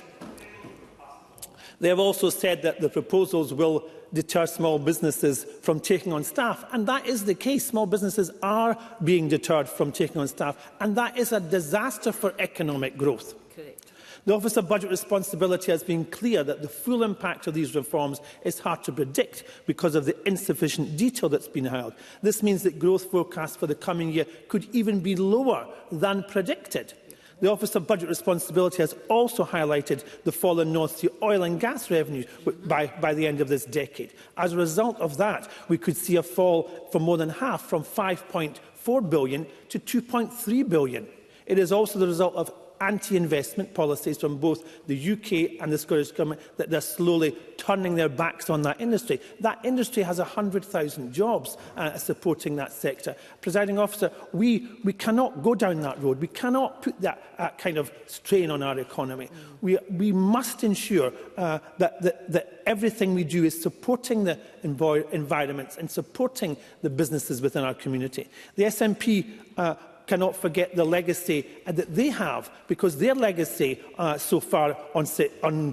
They have also said that the proposals will deter small businesses from taking on staff, and that is the case. Small businesses are being deterred from taking on staff, and that is a disaster for economic growth. Correct. The Office of Budget Responsibility has been clear that the full impact of these reforms is hard to predict because of the insufficient detail that's been held. This means that growth forecasts for the coming year could even be lower than predicted. The Office of Budget Responsibility has also highlighted the fall in North Sea oil and gas revenues by the end of this decade. As a result of that, we could see a fall for more than half, from £5.4 billion to £2.3 billion. It is also the result of anti-investment policies from both the UK and the Scottish Government that they're slowly turning their backs on that industry. That industry has 100,000 jobs supporting that sector. Presiding Officer, we cannot go down that road. We cannot put that kind of strain on our economy. We must ensure that everything we do is supporting the environments and supporting the businesses within our community. The SNP cannot forget the legacy that they have, because their legacy so far on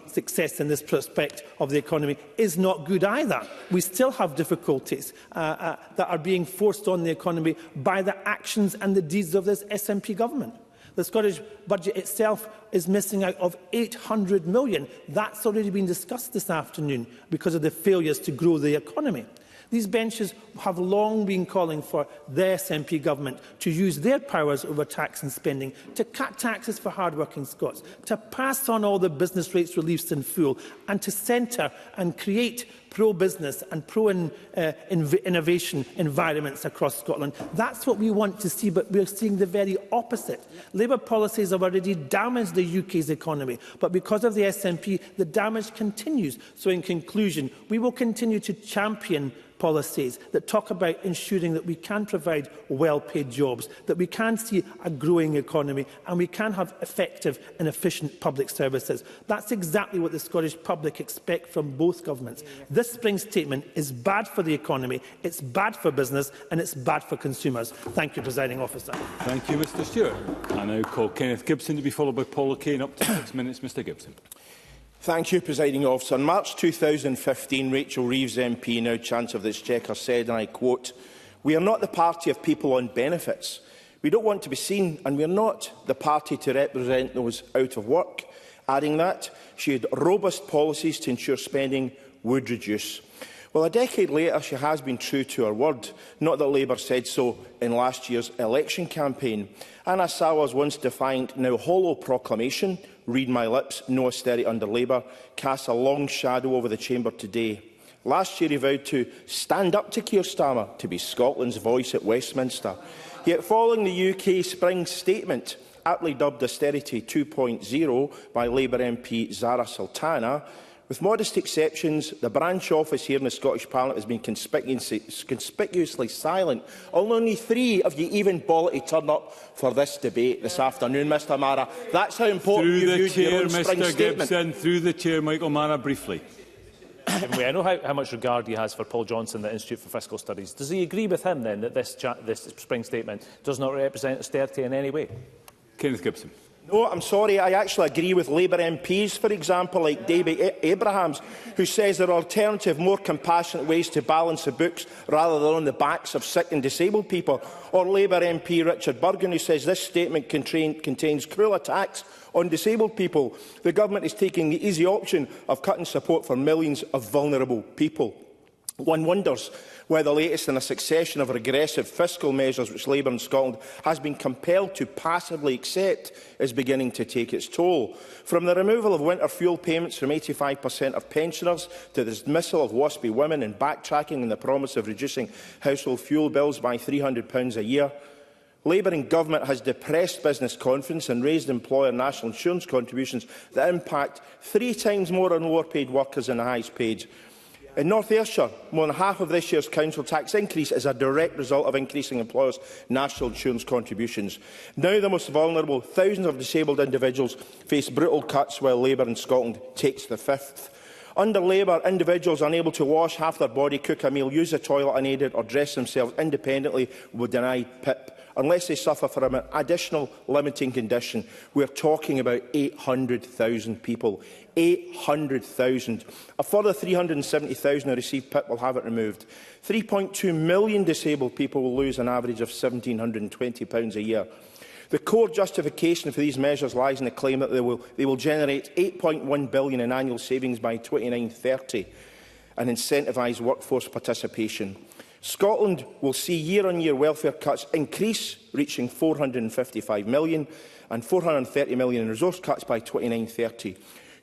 success in this prospect of the economy is not good either. We still have difficulties that are being forced on the economy by the actions and the deeds of this SNP government. The Scottish budget itself is missing out of £800 million. That's already been discussed this afternoon because of the failures to grow the economy. These benches have long been calling for the SNP government to use their powers over tax and spending, to cut taxes for hard-working Scots, to pass on all the business rates reliefs in full, and to centre and create pro-business and pro-innovation environments across Scotland. That's what we want to see, but we're seeing the very opposite. Labour policies have already damaged the UK's economy, but because of the SNP, the damage continues. So in conclusion, we will continue to champion policies that talk about ensuring that we can provide well-paid jobs, that we can see a growing economy, and we can have effective and efficient public services. That's exactly what the Scottish public expect from both governments. This spring statement is bad for the economy, it's bad for business, and it's bad for consumers. Thank you, Presiding Officer. Thank you, Mr Stewart. I now call Kenneth Gibson to be followed by Paul O'Kane. Up to 6 minutes, Mr Gibson. Thank you, Presiding Officer. In March 2015, Rachel Reeves MP, now Chancellor of the Exchequer, said, and I quote, "We are not the party of people on benefits. We don't want to be seen, and we are not the party to represent those out of work." Adding that, she had robust policies to ensure spending would reduce. Well, a decade later, she has been true to her word. Not that Labour said so in last year's election campaign. Anna Sawal's once defiant, now hollow proclamation, "Read my lips, no austerity under Labour," casts a long shadow over the chamber today. Last year he vowed to stand up to Keir Starmer, to be Scotland's voice at Westminster. Yet following the UK Spring Statement, aptly dubbed Austerity 2.0 by Labour MP Zara Sultana, with modest exceptions, the branch office here in the Scottish Parliament has been conspicuously silent. Only 3 of you even bothered to turn up for this debate this afternoon, Mr Mara. That's how important you viewed your own Spring Statement. Gibson, through the chair, Michael Mara, briefly. I know how much regard he has for Paul Johnson, the Institute for Fiscal Studies. Does he agree with him, then, that this Spring Statement does not represent austerity in any way? Kenneth Gibson. No, I'm sorry, I actually agree with Labour MPs, for example, like David Abrahams, who says there are alternative, more compassionate ways to balance the books rather than on the backs of sick and disabled people. Or Labour MP Richard Burgon, who says this statement contains cruel attacks on disabled people. The government is taking the easy option of cutting support for millions of vulnerable people. One wonders whether the latest in a succession of regressive fiscal measures which Labour in Scotland has been compelled to passively accept is beginning to take its toll. From the removal of winter fuel payments from 85% of pensioners to the dismissal of waspy women and backtracking on the promise of reducing household fuel bills by £300 a year, Labour in government has depressed business confidence and raised employer national insurance contributions that impact 3 times more on lower paid workers than the highest paid. In North Ayrshire, more than half of this year's council tax increase is a direct result of increasing employers' national insurance contributions. Now the most vulnerable, thousands of disabled individuals face brutal cuts while Labour in Scotland takes the fifth. Under Labour, individuals unable to wash half their body, cook a meal, use the toilet unaided or dress themselves independently will be denied PIP, unless they suffer from an additional limiting condition. We are talking about 800,000 people. 800,000. A further 370,000 who receive PIP will have it removed. 3.2 million disabled people will lose an average of £1,720 a year. The core justification for these measures lies in the claim that they will generate £8.1 billion in annual savings by 2029-30 and incentivise workforce participation. Scotland will see year-on-year welfare cuts increase, reaching £455 million and £430 million in resource cuts by 2029-30.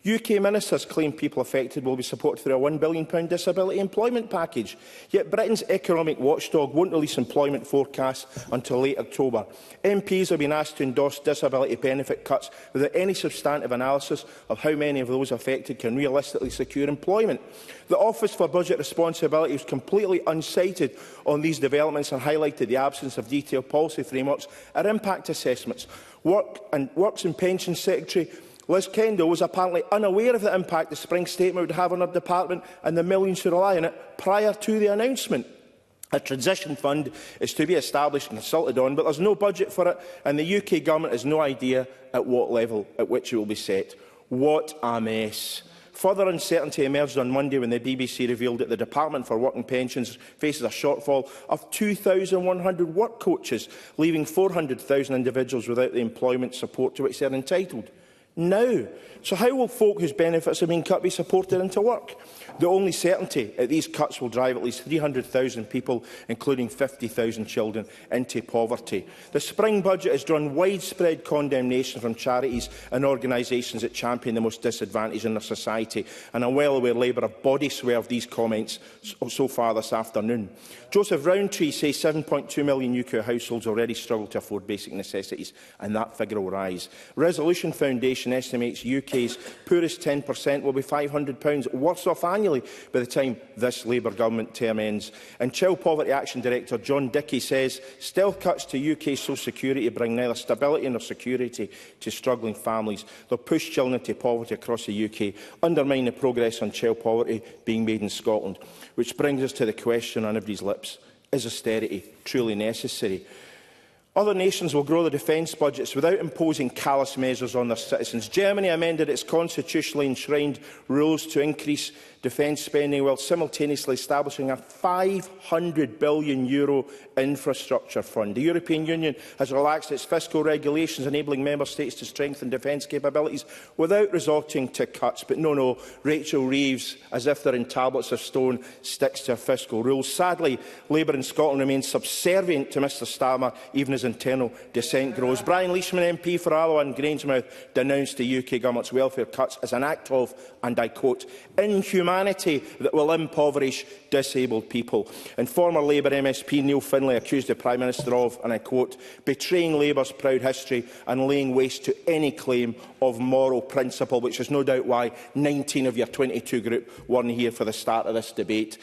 UK ministers claim people affected will be supported through a £1 billion disability employment package. Yet Britain's economic watchdog won't release employment forecasts until late October. MPs have been asked to endorse disability benefit cuts without any substantive analysis of how many of those affected can realistically secure employment. The Office for Budget Responsibility was completely unsighted on these developments and highlighted the absence of detailed policy frameworks or impact assessments. Works and Pensions Secretary Liz Kendall was apparently unaware of the impact the spring statement would have on her department and the millions who rely on it prior to the announcement. A transition fund is to be established and consulted on, but there is no budget for it, and the UK Government has no idea at what level at which it will be set. What a mess. Further uncertainty emerged on Monday when the BBC revealed that the Department for Work and Pensions faces a shortfall of 2,100 work coaches, leaving 400,000 individuals without the employment support to which they are entitled. Now, so how will folk whose benefits have been cut be supported into work? The only certainty that these cuts will drive at least 300,000 people, including 50,000 children, into poverty. The spring budget has drawn widespread condemnation from charities and organisations that champion the most disadvantaged in our society, and I'm well aware Labour have body-swerved these comments so far this afternoon. Joseph Rowntree says 7.2 million UK households already struggle to afford basic necessities, and that figure will rise. Resolution Foundation estimates UK's poorest 10% will be £500 worse off annually by the time this Labour government term ends. And Child Poverty Action Director John Dickey says stealth cuts to UK social security bring neither stability nor security to struggling families. They'll push children into poverty across the UK, undermine the progress on child poverty being made in Scotland. Which brings us to the question on everybody's lips: is austerity truly necessary? Other nations will grow their defence budgets without imposing callous measures on their citizens. Germany amended its constitutionally enshrined rules to increase defence spending while simultaneously establishing a €500 billion infrastructure fund. The European Union has relaxed its fiscal regulations, enabling member states to strengthen defence capabilities without resorting to cuts. But no, Rachel Reeves, as if they're in tablets of stone, sticks to her fiscal rules. Sadly, Labour in Scotland remains subservient to Mr Starmer, even as internal dissent grows. Brian Leishman, MP for Alloa and Grangemouth, denounced the UK Government's welfare cuts as an act of, and I quote, inhumanity that will impoverish disabled people. And former Labour MSP Neil Findlay accused the Prime Minister of, and I quote, betraying Labour's proud history and laying waste to any claim of moral principle, which is no doubt why 19 of your 22 group weren't here for the start of this debate.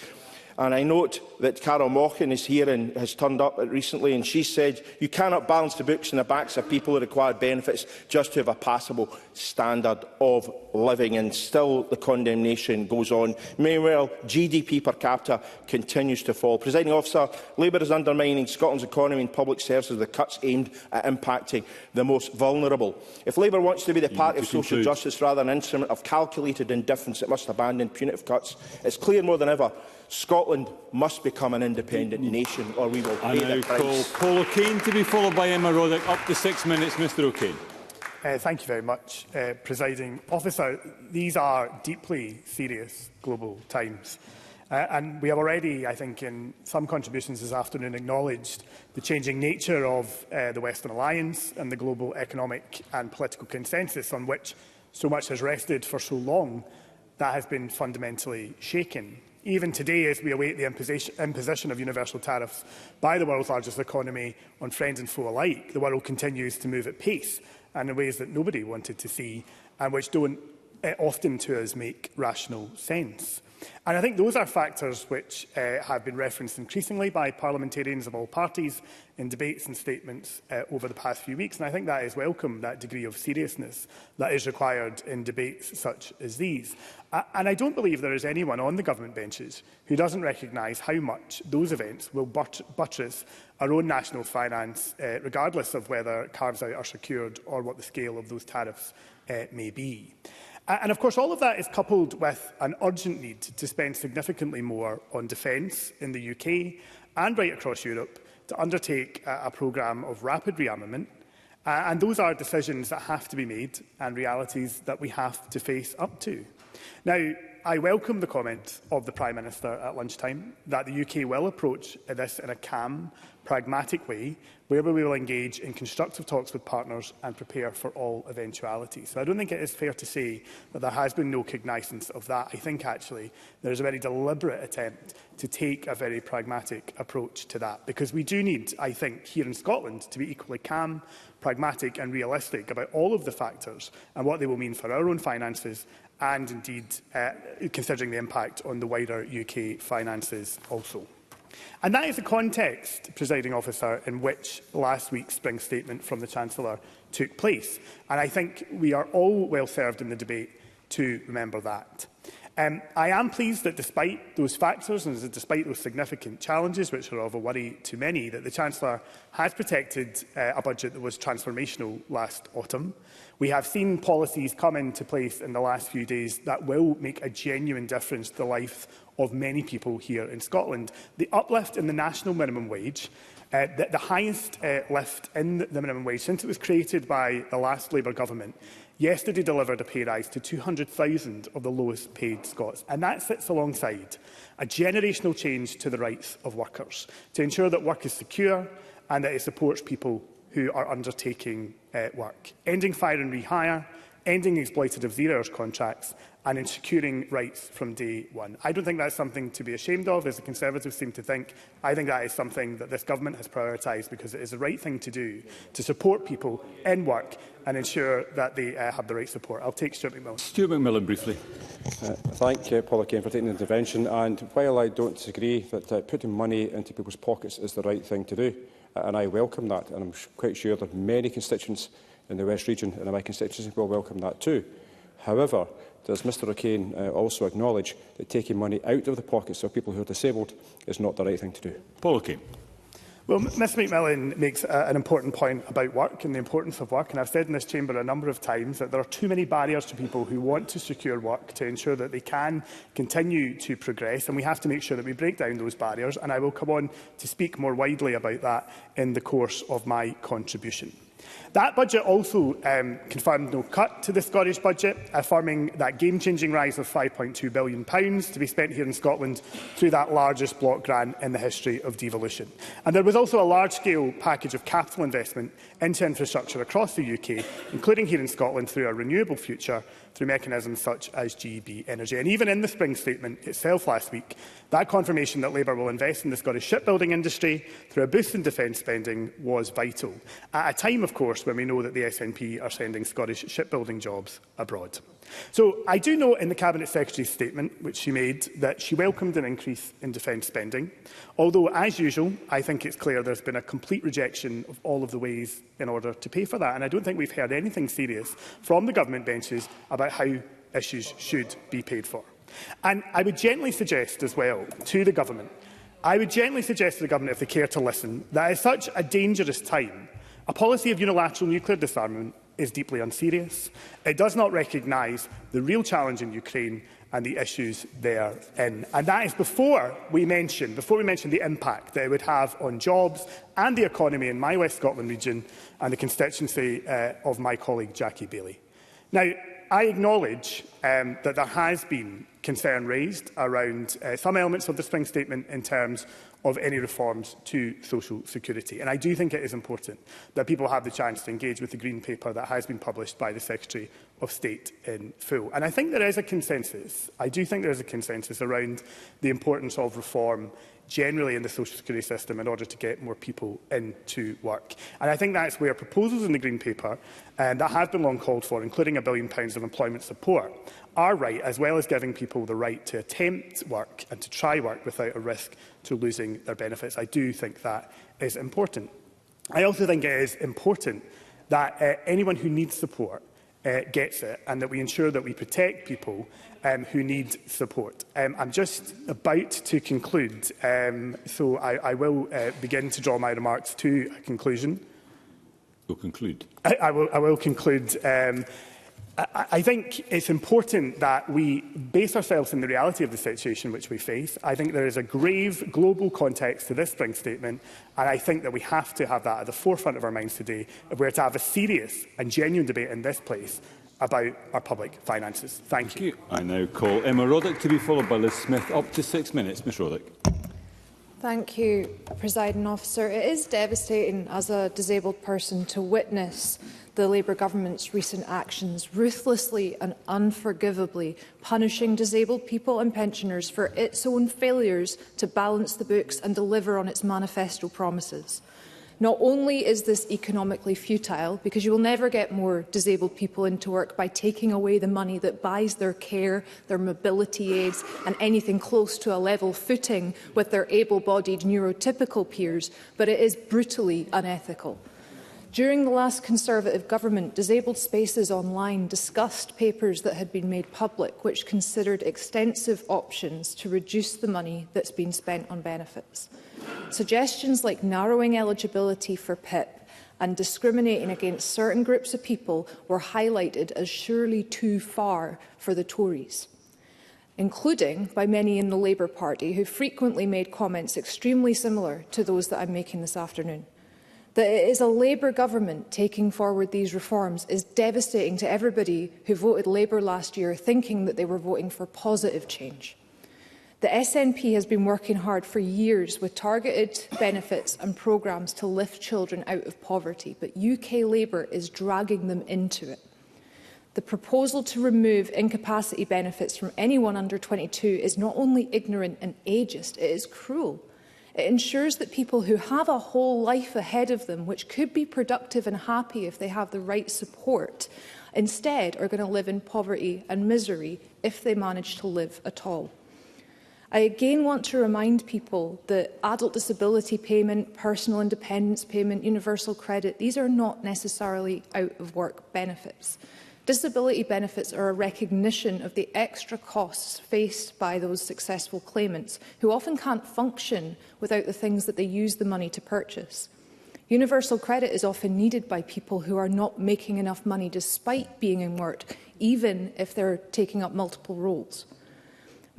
And I note that Carol Mochan is here and has turned up recently, and she said, you cannot balance the books in the backs of people who require benefits just to have a passable standard of living. And still the condemnation goes on. Meanwhile, GDP per capita continues to fall. Presiding Officer, Labour is undermining Scotland's economy and public services with cuts aimed at impacting the most vulnerable. If Labour wants to be the party of social justice rather than an instrument of calculated indifference, it must abandon punitive cuts. It's clear more than ever Scotland must become an independent nation, or we will pay the price. Paul O'Kane to be followed by Emma Roddick. Up to 6 minutes, Mr O'Kane. Thank you very much, Presiding Officer. These are deeply serious global times. And we have already, I think, in some contributions this afternoon acknowledged the changing nature of the Western Alliance and the global economic and political consensus on which so much has rested for so long. That has been fundamentally shaken. Even today, as we await the imposition of universal tariffs by the world's largest economy on friends and foe alike, the world continues to move at pace and in ways that nobody wanted to see and which don't often to us make rational sense. And I think those are factors which have been referenced increasingly by parliamentarians of all parties in debates and statements over the past few weeks. And I think that is welcome, that degree of seriousness that is required in debates such as these. And I don't believe there is anyone on the government benches who doesn't recognise how much those events will buttress our own national finance, regardless of whether carves-out are secured or what the scale of those tariffs may be. And of course, all of that is coupled with an urgent need to spend significantly more on defence in the UK and right across Europe to undertake a programme of rapid rearmament. And those are decisions that have to be made and realities that we have to face up to. Now, I welcome the comment of the Prime Minister at lunchtime that the UK will approach this in a calm, pragmatic way, where we will engage in constructive talks with partners and prepare for all eventualities. So I don't think it is fair to say that there has been no cognizance of that. I think actually there is a very deliberate attempt to take a very pragmatic approach to that, because we do need, I think, here in Scotland to be equally calm, pragmatic and realistic about all of the factors and what they will mean for our own finances and indeed considering the impact on the wider UK finances also. And that is the context, Presiding Officer, in which last week's spring statement from the Chancellor took place. And I think we are all well served in the debate to remember that. I am pleased that despite those factors and despite those significant challenges, which are of a worry to many, that the Chancellor has protected a budget that was transformational last autumn. We have seen policies come into place in the last few days that will make a genuine difference to the life of many people here in Scotland. The uplift in the national minimum wage, the highest lift in the minimum wage since it was created by the last Labour government, yesterday delivered a pay rise to 200,000 of the lowest paid Scots. And that sits alongside a generational change to the rights of workers, to ensure that work is secure and that it supports people who are undertaking work, ending fire and rehire, ending exploitative zero-hours contracts and in securing rights from day one. I don't think that's something to be ashamed of, as the Conservatives seem to think. I think that is something that this government has prioritised because it is the right thing to do to support people in work and ensure that they have the right support. I'll take Stuart McMillan. Stuart McMillan, briefly. Thank Paula Kane for taking the intervention. And while I don't disagree that putting money into people's pockets is the right thing to do, and I welcome that, and I'm quite sure that many constituents in the West region and in my constituency will welcome that too. However, does Mr O'Kane also acknowledge that taking money out of the pockets of people who are disabled is not the right thing to do? Paul O'Kane. Well, Ms McMillan makes an important point about work and the importance of work, and I've said in this chamber a number of times that there are too many barriers to people who want to secure work to ensure that they can continue to progress, and we have to make sure that we break down those barriers, and I will come on to speak more widely about that in the course of my contribution. That budget also confirmed no cut to the Scottish budget, affirming that game-changing rise of £5.2 billion to be spent here in Scotland through that largest block grant in the history of devolution. And there was also a large-scale package of capital investment into infrastructure across the UK, including here in Scotland through a renewable future, through mechanisms such as GB Energy. And even in the spring statement itself last week, that confirmation that Labour will invest in the Scottish shipbuilding industry through a boost in defence spending was vital, at a time, of course, when we know that the SNP are sending Scottish shipbuilding jobs abroad. So I do note in the Cabinet Secretary's statement, which she made, that she welcomed an increase in defence spending, although, as usual, I think it's clear there's been a complete rejection of all of the ways in order to pay for that. And I don't think we've heard anything serious from the government benches about how issues should be paid for. And I would gently suggest as well to the government, if they care to listen, that at such a dangerous time, a policy of unilateral nuclear disarmament is deeply unserious. It does not recognise the real challenge in Ukraine and the issues therein. And that is before we mention the impact that it would have on jobs and the economy in my West Scotland region and the constituency of my colleague Jackie Bailey. Now, I acknowledge that there has been concern raised around some elements of the spring statement in terms of any reforms to social security. And I do think it is important that people have the chance to engage with the Green Paper that has been published by the Secretary of State in full. And I think there is a consensus. I do think there is a consensus around the importance of reform generally in the social security system in order to get more people into work. And I think that's where proposals in the Green Paper that have been long called for, including £1 billion of employment support, are right, as well as giving people the right to attempt work and to try work without a risk to losing their benefits. I do think that is important. I also think it is important that anyone who needs support gets it, and that we ensure that we protect people who need support. I'm just about to conclude, so I will begin to draw my remarks to a conclusion. You'll conclude. I will conclude. I think it's important that we base ourselves in the reality of the situation which we face. I think there is a grave global context to this spring statement, and I think that we have to have that at the forefront of our minds today if we're to have a serious and genuine debate in this place about our public finances. Thank you. I now call Emma Roddick to be followed by Liz Smith. Up to 6 minutes. Ms Roddick. Thank you, Presiding Officer. It is devastating as a disabled person to witness the Labour Government's recent actions, ruthlessly and unforgivably punishing disabled people and pensioners for its own failures to balance the books and deliver on its manifesto promises. Not only is this economically futile, because you will never get more disabled people into work by taking away the money that buys their care, their mobility aids and anything close to a level footing with their able-bodied neurotypical peers, but it is brutally unethical. During the last Conservative government, Disabled Spaces Online discussed papers that had been made public which considered extensive options to reduce the money that's been spent on benefits. Suggestions like narrowing eligibility for PIP and discriminating against certain groups of people were highlighted as surely too far for the Tories, including by many in the Labour Party who frequently made comments extremely similar to those that I'm making this afternoon. That it is a Labour government taking forward these reforms is devastating to everybody who voted Labour last year thinking that they were voting for positive change. The SNP has been working hard for years with targeted benefits and programmes to lift children out of poverty, but UK Labour is dragging them into it. The proposal to remove incapacity benefits from anyone under 22 is not only ignorant and ageist, it is cruel. It ensures that people who have a whole life ahead of them, which could be productive and happy if they have the right support, instead are going to live in poverty and misery if they manage to live at all. I again want to remind people that adult disability payment, personal independence payment, universal credit, these are not necessarily out-of-work benefits. Disability benefits are a recognition of the extra costs faced by those successful claimants who often can't function without the things that they use the money to purchase. Universal credit is often needed by people who are not making enough money despite being in work, even if they're taking up multiple roles.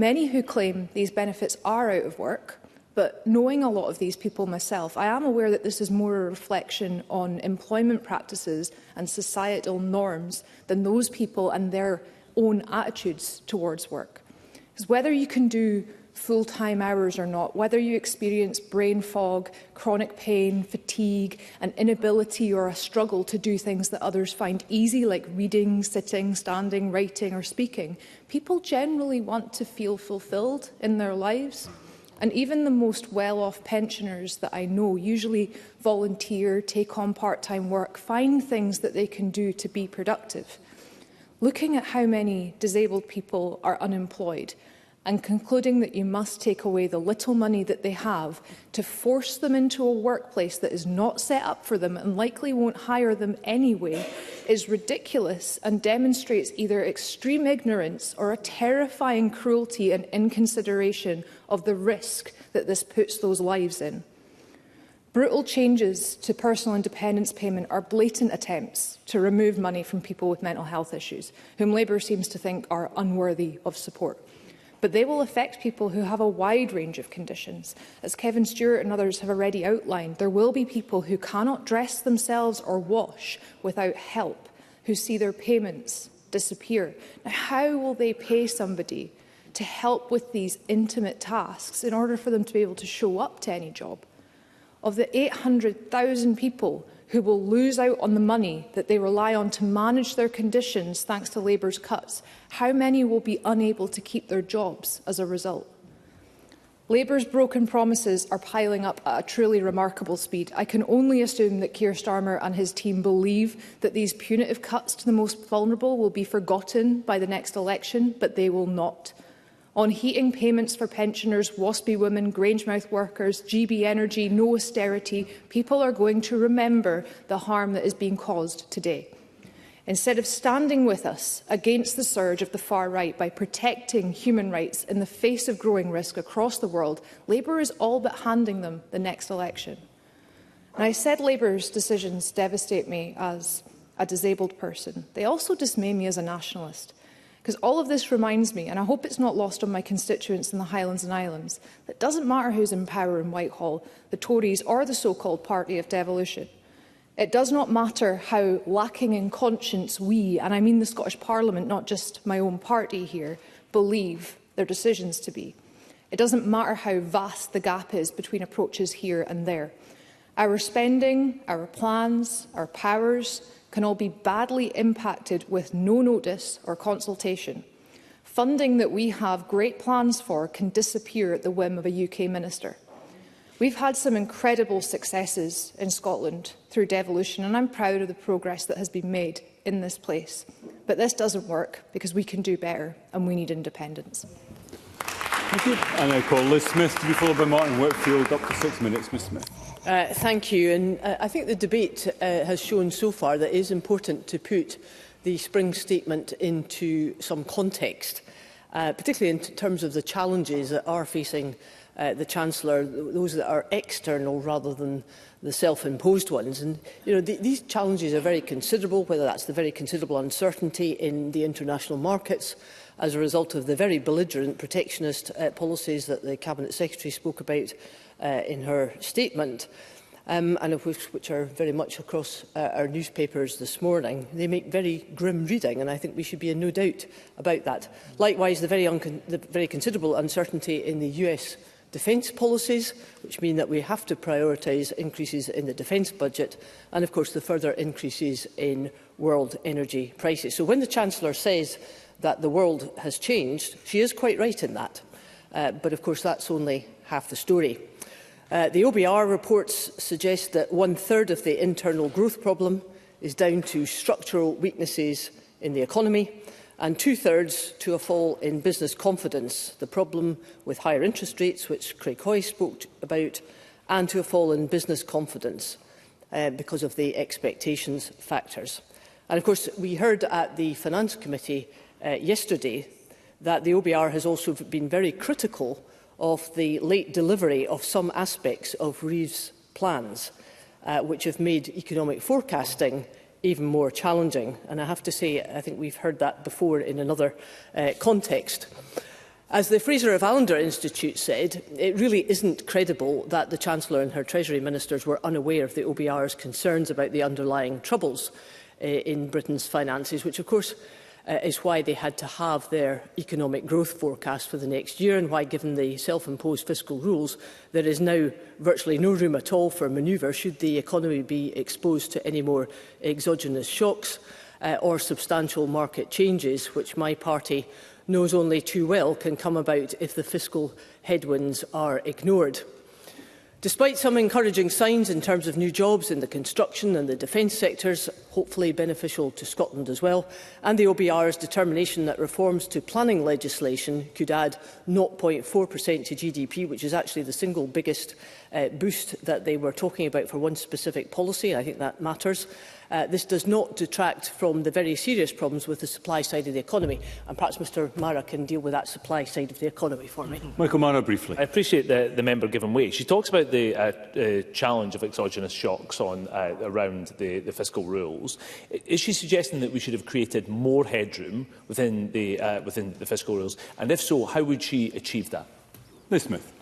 Many who claim these benefits are out of work, but knowing a lot of these people myself, I am aware that this is more a reflection on employment practices and societal norms than those people and their own attitudes towards work. Because whether you can do full-time hours or not, whether you experience brain fog, chronic pain, fatigue, an inability or a struggle to do things that others find easy, like reading, sitting, standing, writing or speaking, people generally want to feel fulfilled in their lives. And even the most well-off pensioners that I know usually volunteer, take on part-time work, find things that they can do to be productive. Looking at how many disabled people are unemployed and concluding that you must take away the little money that they have to force them into a workplace that is not set up for them and likely won't hire them anyway is ridiculous and demonstrates either extreme ignorance or a terrifying cruelty and inconsideration of the risk that this puts those lives in. Brutal changes to personal independence payment are blatant attempts to remove money from people with mental health issues, whom Labour seems to think are unworthy of support. But they will affect people who have a wide range of conditions. As Kevin Stewart and others have already outlined, there will be people who cannot dress themselves or wash without help, who see their payments disappear. Now, how will they pay somebody to help with these intimate tasks in order for them to be able to show up to any job? Of the 800,000 people who will lose out on the money that they rely on to manage their conditions thanks to Labour's cuts, how many will be unable to keep their jobs as a result? Labour's broken promises are piling up at a truly remarkable speed. I can only assume that Keir Starmer and his team believe that these punitive cuts to the most vulnerable will be forgotten by the next election, but they will not. On heating payments for pensioners, WASPy women, Grangemouth workers, GB Energy, no austerity, people are going to remember the harm that is being caused today. Instead of standing with us against the surge of the far right by protecting human rights in the face of growing risk across the world, Labour is all but handing them the next election. And I said Labour's decisions devastate me as a disabled person. They also dismay me as a nationalist. Because all of this reminds me, and I hope it's not lost on my constituents in the Highlands and Islands, that it doesn't matter who's in power in Whitehall, the Tories or the so-called party of devolution. It does not matter how lacking in conscience we, and I mean the Scottish Parliament, not just my own party here, believe their decisions to be. It doesn't matter how vast the gap is between approaches here and there. Our spending, our plans, our powers can all be badly impacted with no notice or consultation. Funding that we have great plans for can disappear at the whim of a UK minister. We've had some incredible successes in Scotland through devolution, and I'm proud of the progress that has been made in this place. But this doesn't work because we can do better and we need independence. Thank you. And I call Liz Smith to be followed by Martin Whitfield. Up to 6 minutes, Ms Smith. Thank you. And I think the debate has shown so far that it is important to put the spring statement into some context, particularly in terms of the challenges that are facing the Chancellor, those that are external rather than the self-imposed ones. And these challenges are very considerable, whether that's the very considerable uncertainty in the international markets as a result of the very belligerent protectionist policies that the Cabinet Secretary spoke about in her statement, and of which are very much across our newspapers this morning. They make very grim reading, and I think we should be in no doubt about that. Likewise, the very considerable uncertainty in the US defence policies, which mean that we have to prioritise increases in the defence budget, and of course the further increases in world energy prices. So when the Chancellor says that the world has changed, she is quite right in that. But of course that's only half the story. The OBR reports suggest that 1/3 of the internal growth problem is down to structural weaknesses in the economy, and 2/3 to a fall in business confidence, the problem with higher interest rates, which Craig Hoy spoke about, and to a fall in business confidence because of the expectations factors. And of course, we heard at the Finance Committee yesterday that the OBR has also been very critical of the late delivery of some aspects of Reeve's plans, which have made economic forecasting even more challenging. And I have to say, I think we've heard that before in another context. As the Fraser of Allender Institute said, it really isn't credible that the Chancellor and her Treasury Ministers were unaware of the OBR's concerns about the underlying troubles in Britain's finances, which of course is why they had to have their economic growth forecast for the next year, and why, given the self-imposed fiscal rules, there is now virtually no room at all for manoeuvre should the economy be exposed to any more exogenous shocks or substantial market changes, which my party knows only too well can come about if the fiscal headwinds are ignored. Despite some encouraging signs in terms of new jobs in the construction and the defence sectors, hopefully beneficial to Scotland as well, and the OBR's determination that reforms to planning legislation could add 0.4% to GDP, which is actually the single biggest boost that they were talking about for one specific policy, I think that matters. This does not detract from the very serious problems with the supply side of the economy. And perhaps Mr Mara can deal with that supply side of the economy for me. Michael Mara, briefly. I appreciate the member giving way. She talks about the challenge of exogenous shocks around the fiscal rules. Is she suggesting that we should have created more headroom within the fiscal rules? And if so, how would she achieve that? Liz Smith.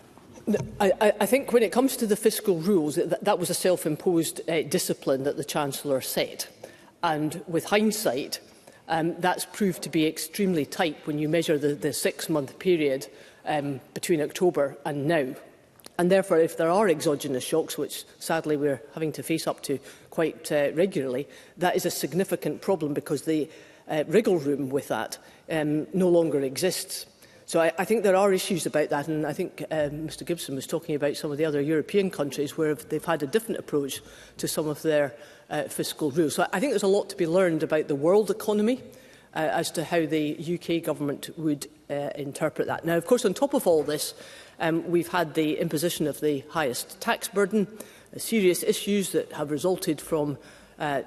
I think when it comes to the fiscal rules, that was a self-imposed discipline that the Chancellor set. And with hindsight, that's proved to be extremely tight when you measure the 6-month period between October and now. And therefore, if there are exogenous shocks, which sadly we're having to face up to quite regularly, that is a significant problem because the wriggle room with that no longer exists. So I think there are issues about that, and I think Mr Gibson was talking about some of the other European countries where they've had a different approach to some of their fiscal rules. So I think there's a lot to be learned about the world economy as to how the UK government would interpret that. Now, of course, on top of all this, we've had the imposition of the highest tax burden, serious issues that have resulted from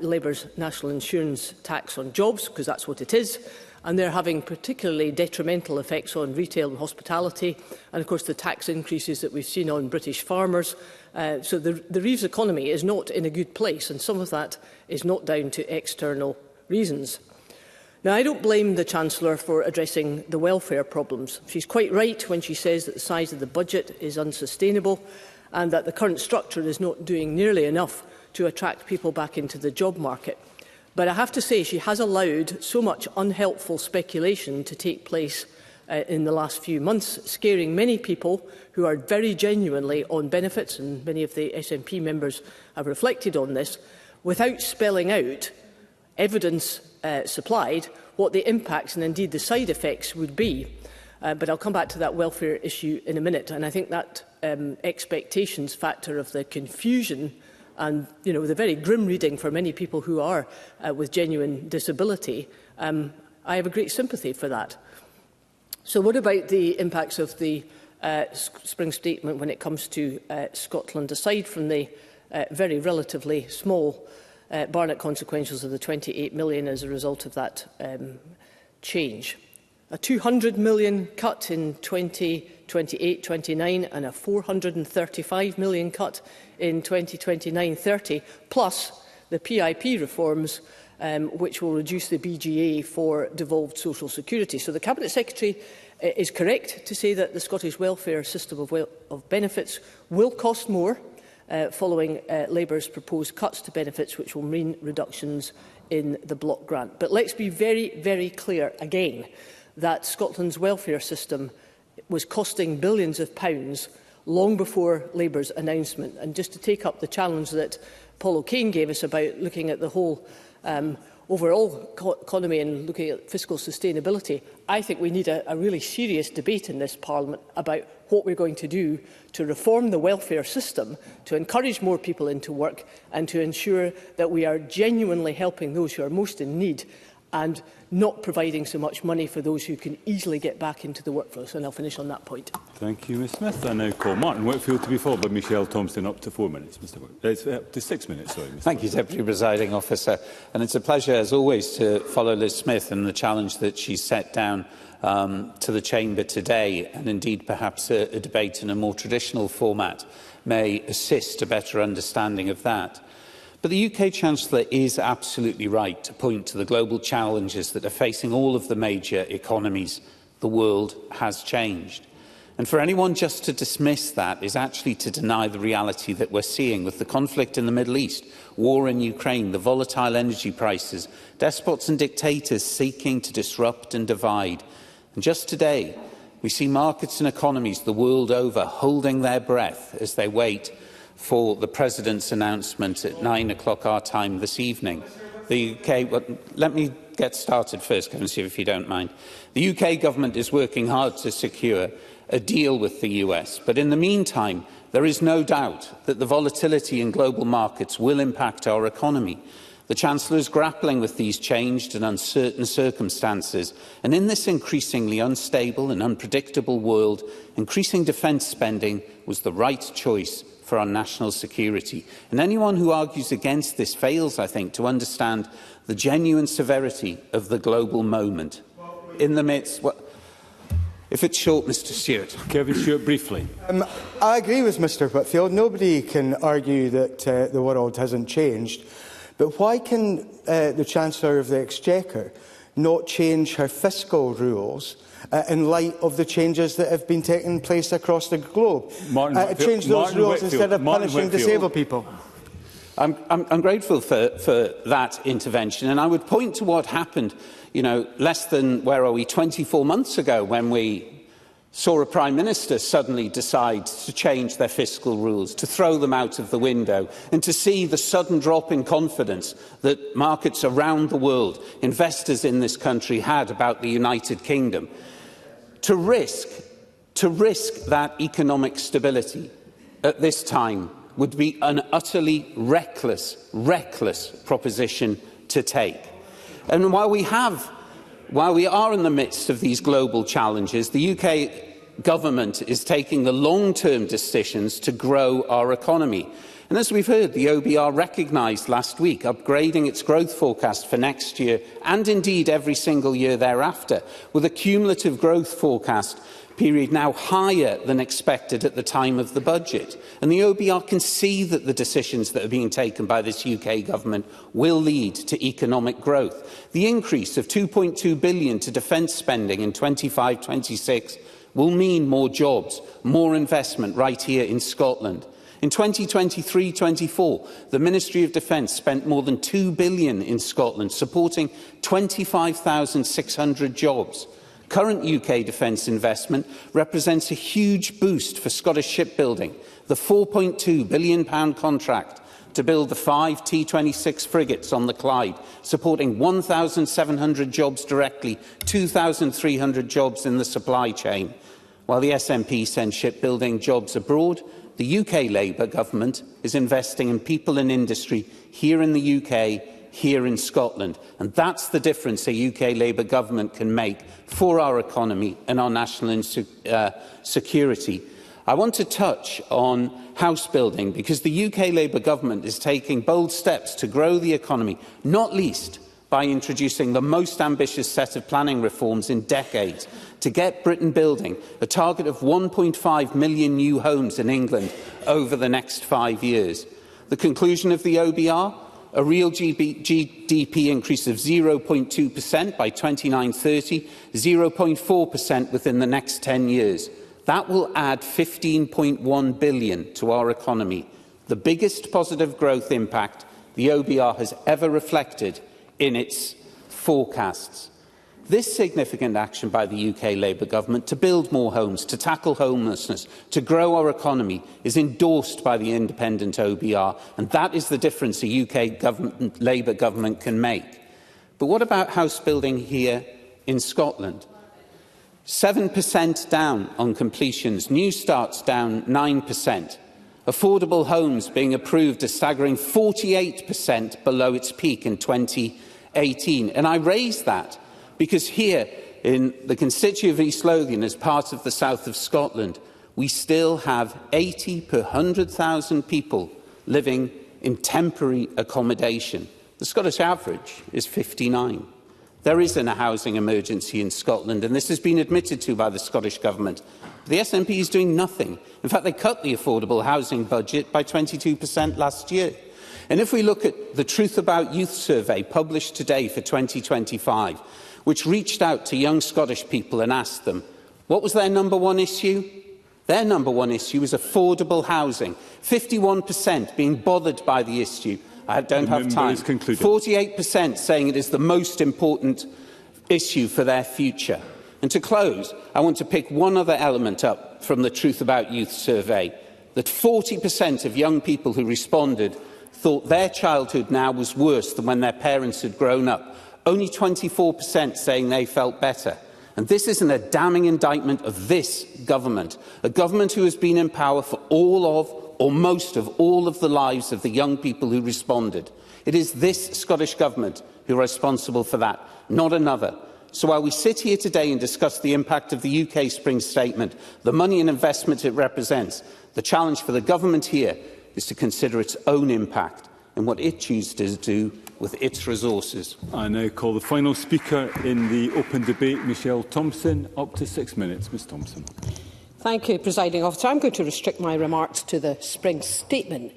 Labour's national insurance tax on jobs, because that's what it is, and they're having particularly detrimental effects on retail and hospitality, and of course the tax increases that we've seen on British farmers. So the Reeves economy is not in a good place, and some of that is not down to external reasons. Now, I don't blame the Chancellor for addressing the welfare problems. She's quite right when she says that the size of the budget is unsustainable and that the current structure is not doing nearly enough to attract people back into the job market. But I have to say she has allowed so much unhelpful speculation to take place in the last few months, scaring many people who are very genuinely on benefits, and many of the SNP members have reflected on this, without spelling out evidence supplied what the impacts and indeed the side effects would be. But I'll come back to that welfare issue in a minute, and I think that expectations factor of the confusion and the very grim reading for many people who are with genuine disability, I have a great sympathy for that. So what about the impacts of the Spring Statement when it comes to Scotland, aside from the very relatively small Barnett consequentials of the 28 million as a result of that change? A 200 million cut in 2028-29 and a 435 million cut in 2029-30, plus the PIP reforms which will reduce the BGA for devolved social security. So the Cabinet Secretary is correct to say that the Scottish welfare system of benefits will cost more following Labour's proposed cuts to benefits, which will mean reductions in the block grant. But let's be very, very clear again that Scotland's welfare system was costing billions of pounds long before Labour's announcement. And just to take up the challenge that Paul O'Kane gave us about looking at the whole overall economy and looking at fiscal sustainability, I think we need a really serious debate in this Parliament about what we're going to do to reform the welfare system, to encourage more people into work and to ensure that we are genuinely helping those who are most in need and not providing so much money for those who can easily get back into the workforce. And I'll finish on that point. Thank you, Ms Smith. I now call Martin Whitfield to be followed by Michelle Thompson, up to 4 minutes. To 6 minutes, sorry. Mr. Thank you, Deputy Presiding Officer. And it's a pleasure, as always, to follow Liz Smith and the challenge that she's set down to the Chamber today. And indeed, perhaps a debate in a more traditional format may assist a better understanding of that. But the UK Chancellor is absolutely right to point to the global challenges that are facing all of the major economies. The world has changed. And for anyone just to dismiss that is actually to deny the reality that we're seeing with the conflict in the Middle East, war in Ukraine, the volatile energy prices, despots and dictators seeking to disrupt and divide. And just today, we see markets and economies the world over holding their breath as they wait for the President's announcement at 9 o'clock our time this evening. The UK, let me get started first, Kevin, if you don't mind. The UK government is working hard to secure a deal with the US, but in the meantime, there is no doubt that the volatility in global markets will impact our economy. The Chancellor is grappling with these changed and uncertain circumstances, and in this increasingly unstable and unpredictable world, increasing defence spending was the right choice for our national security. And anyone who argues against this fails, I think, to understand the genuine severity of the global moment. In the midst... If it's short, Mr Stewart. Kevin Stewart, briefly. I agree with Mr Whitfield. Nobody can argue that the world hasn't changed. But why can the Chancellor of the Exchequer not change her fiscal rules in light of the changes that have been taking place across the globe? Change those rules instead of punishing disabled people. I'm grateful for that intervention, and I would point to what happened, less than, 24 months ago, when we saw a Prime Minister suddenly decide to change their fiscal rules, to throw them out of the window, and to see the sudden drop in confidence that markets around the world, investors in this country, had about the United Kingdom. To risk that economic stability at this time would be an utterly reckless proposition to take. And while we are in the midst of these global challenges, the UK government is taking the long-term decisions to grow our economy. And as we've heard, the OBR recognised last week upgrading its growth forecast for next year and indeed every single year thereafter, with a cumulative growth forecast period now higher than expected at the time of the budget. And the OBR can see that the decisions that are being taken by this UK government will lead to economic growth. The increase of £2.2 billion to defence spending in 25-26 will mean more jobs, more investment right here in Scotland. In 2023-24, the Ministry of Defence spent more than £2 billion in Scotland, supporting 25,600 jobs. Current UK defence investment represents a huge boost for Scottish shipbuilding. The £4.2 billion contract to build the 5 T-26 frigates on the Clyde, supporting 1,700 jobs directly, 2,300 jobs in the supply chain. While the SNP sends shipbuilding jobs abroad, the UK Labour government is investing in people and industry here in the UK, here in Scotland. And that's the difference a UK Labour government can make for our economy and our national security. I want to touch on house building because the UK Labour government is taking bold steps to grow the economy, not least by introducing the most ambitious set of planning reforms in decades to get Britain building a target of 1.5 million new homes in England over the next 5 years. The conclusion of the OBR? A real GDP increase of 0.2% by 29-30, 0.4% within the next 10 years. That will add £15.1 billion to our economy, the biggest positive growth impact the OBR has ever reflected in its forecasts. This significant action by the UK Labour government to build more homes, to tackle homelessness, to grow our economy is endorsed by the independent OBR, and that is the difference a UK Labour government can make. But what about house building here in Scotland? 7% down on completions, new starts down 9%. Affordable homes being approved a staggering 48% below its peak in 2018. And I raise that because here in the constituency of East Lothian, as part of the south of Scotland, we still have 80 per 100,000 people living in temporary accommodation. The Scottish average is 59. There isn't a housing emergency in Scotland, and this has been admitted to by the Scottish Government. The SNP is doing nothing. In fact, they cut the affordable housing budget by 22% last year. And if we look at the Truth About Youth survey published today for 2025, which reached out to young Scottish people and asked them, what was their number one issue? Their number one issue was affordable housing. 51% being bothered by the issue. I don't have time. 48% saying it is the most important issue for their future. And to close, I want to pick one other element up from the Truth About Youth survey, that 40% of young people who responded thought their childhood now was worse than when their parents had grown up. Only 24% saying they felt better. And this isn't a damning indictment of this government, a government who has been in power for all of or most of all of the lives of the young people who responded. It is this Scottish Government who are responsible for that, not another. So while we sit here today and discuss the impact of the UK Spring Statement, the money and investment it represents, the challenge for the Government here is to consider its own impact and what it chooses to do with its resources. I now call the final speaker in the open debate, Michelle Thompson, up to 6 minutes. Ms Thompson. Thank you, Presiding Officer. I'm going to restrict my remarks to the Spring Statement.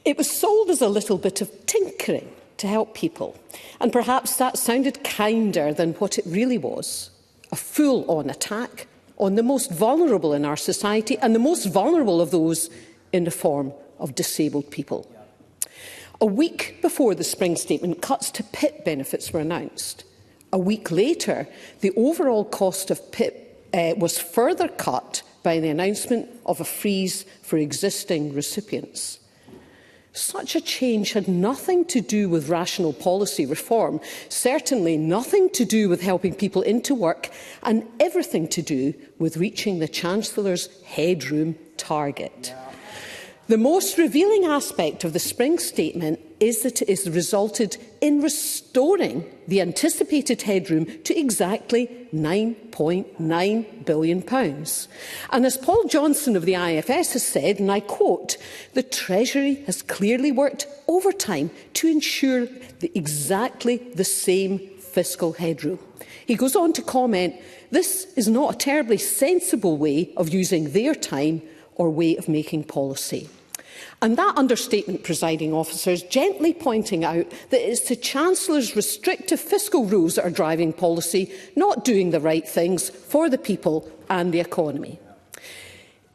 It was sold as a little bit of tinkering to help people, and perhaps that sounded kinder than what it really was, a full-on attack on the most vulnerable in our society and the most vulnerable of those in the form of disabled people. A week before the Spring Statement, cuts to PIP benefits were announced. A week later, the overall cost of PIP was further cut by the announcement of a freeze for existing recipients. Such a change had nothing to do with rational policy reform, certainly nothing to do with helping people into work, and everything to do with reaching the Chancellor's headroom target. The most revealing aspect of the Spring Statement is that it has resulted in restoring the anticipated headroom to exactly £9.9 billion. And as Paul Johnson of the IFS has said, and I quote, the Treasury has clearly worked overtime to ensure exactly the same fiscal headroom. He goes on to comment, this is not a terribly sensible way of using their time or way of making policy. And that understatement, Presiding Officer, is gently pointing out that it's the Chancellor's restrictive fiscal rules that are driving policy, not doing the right things for the people and the economy.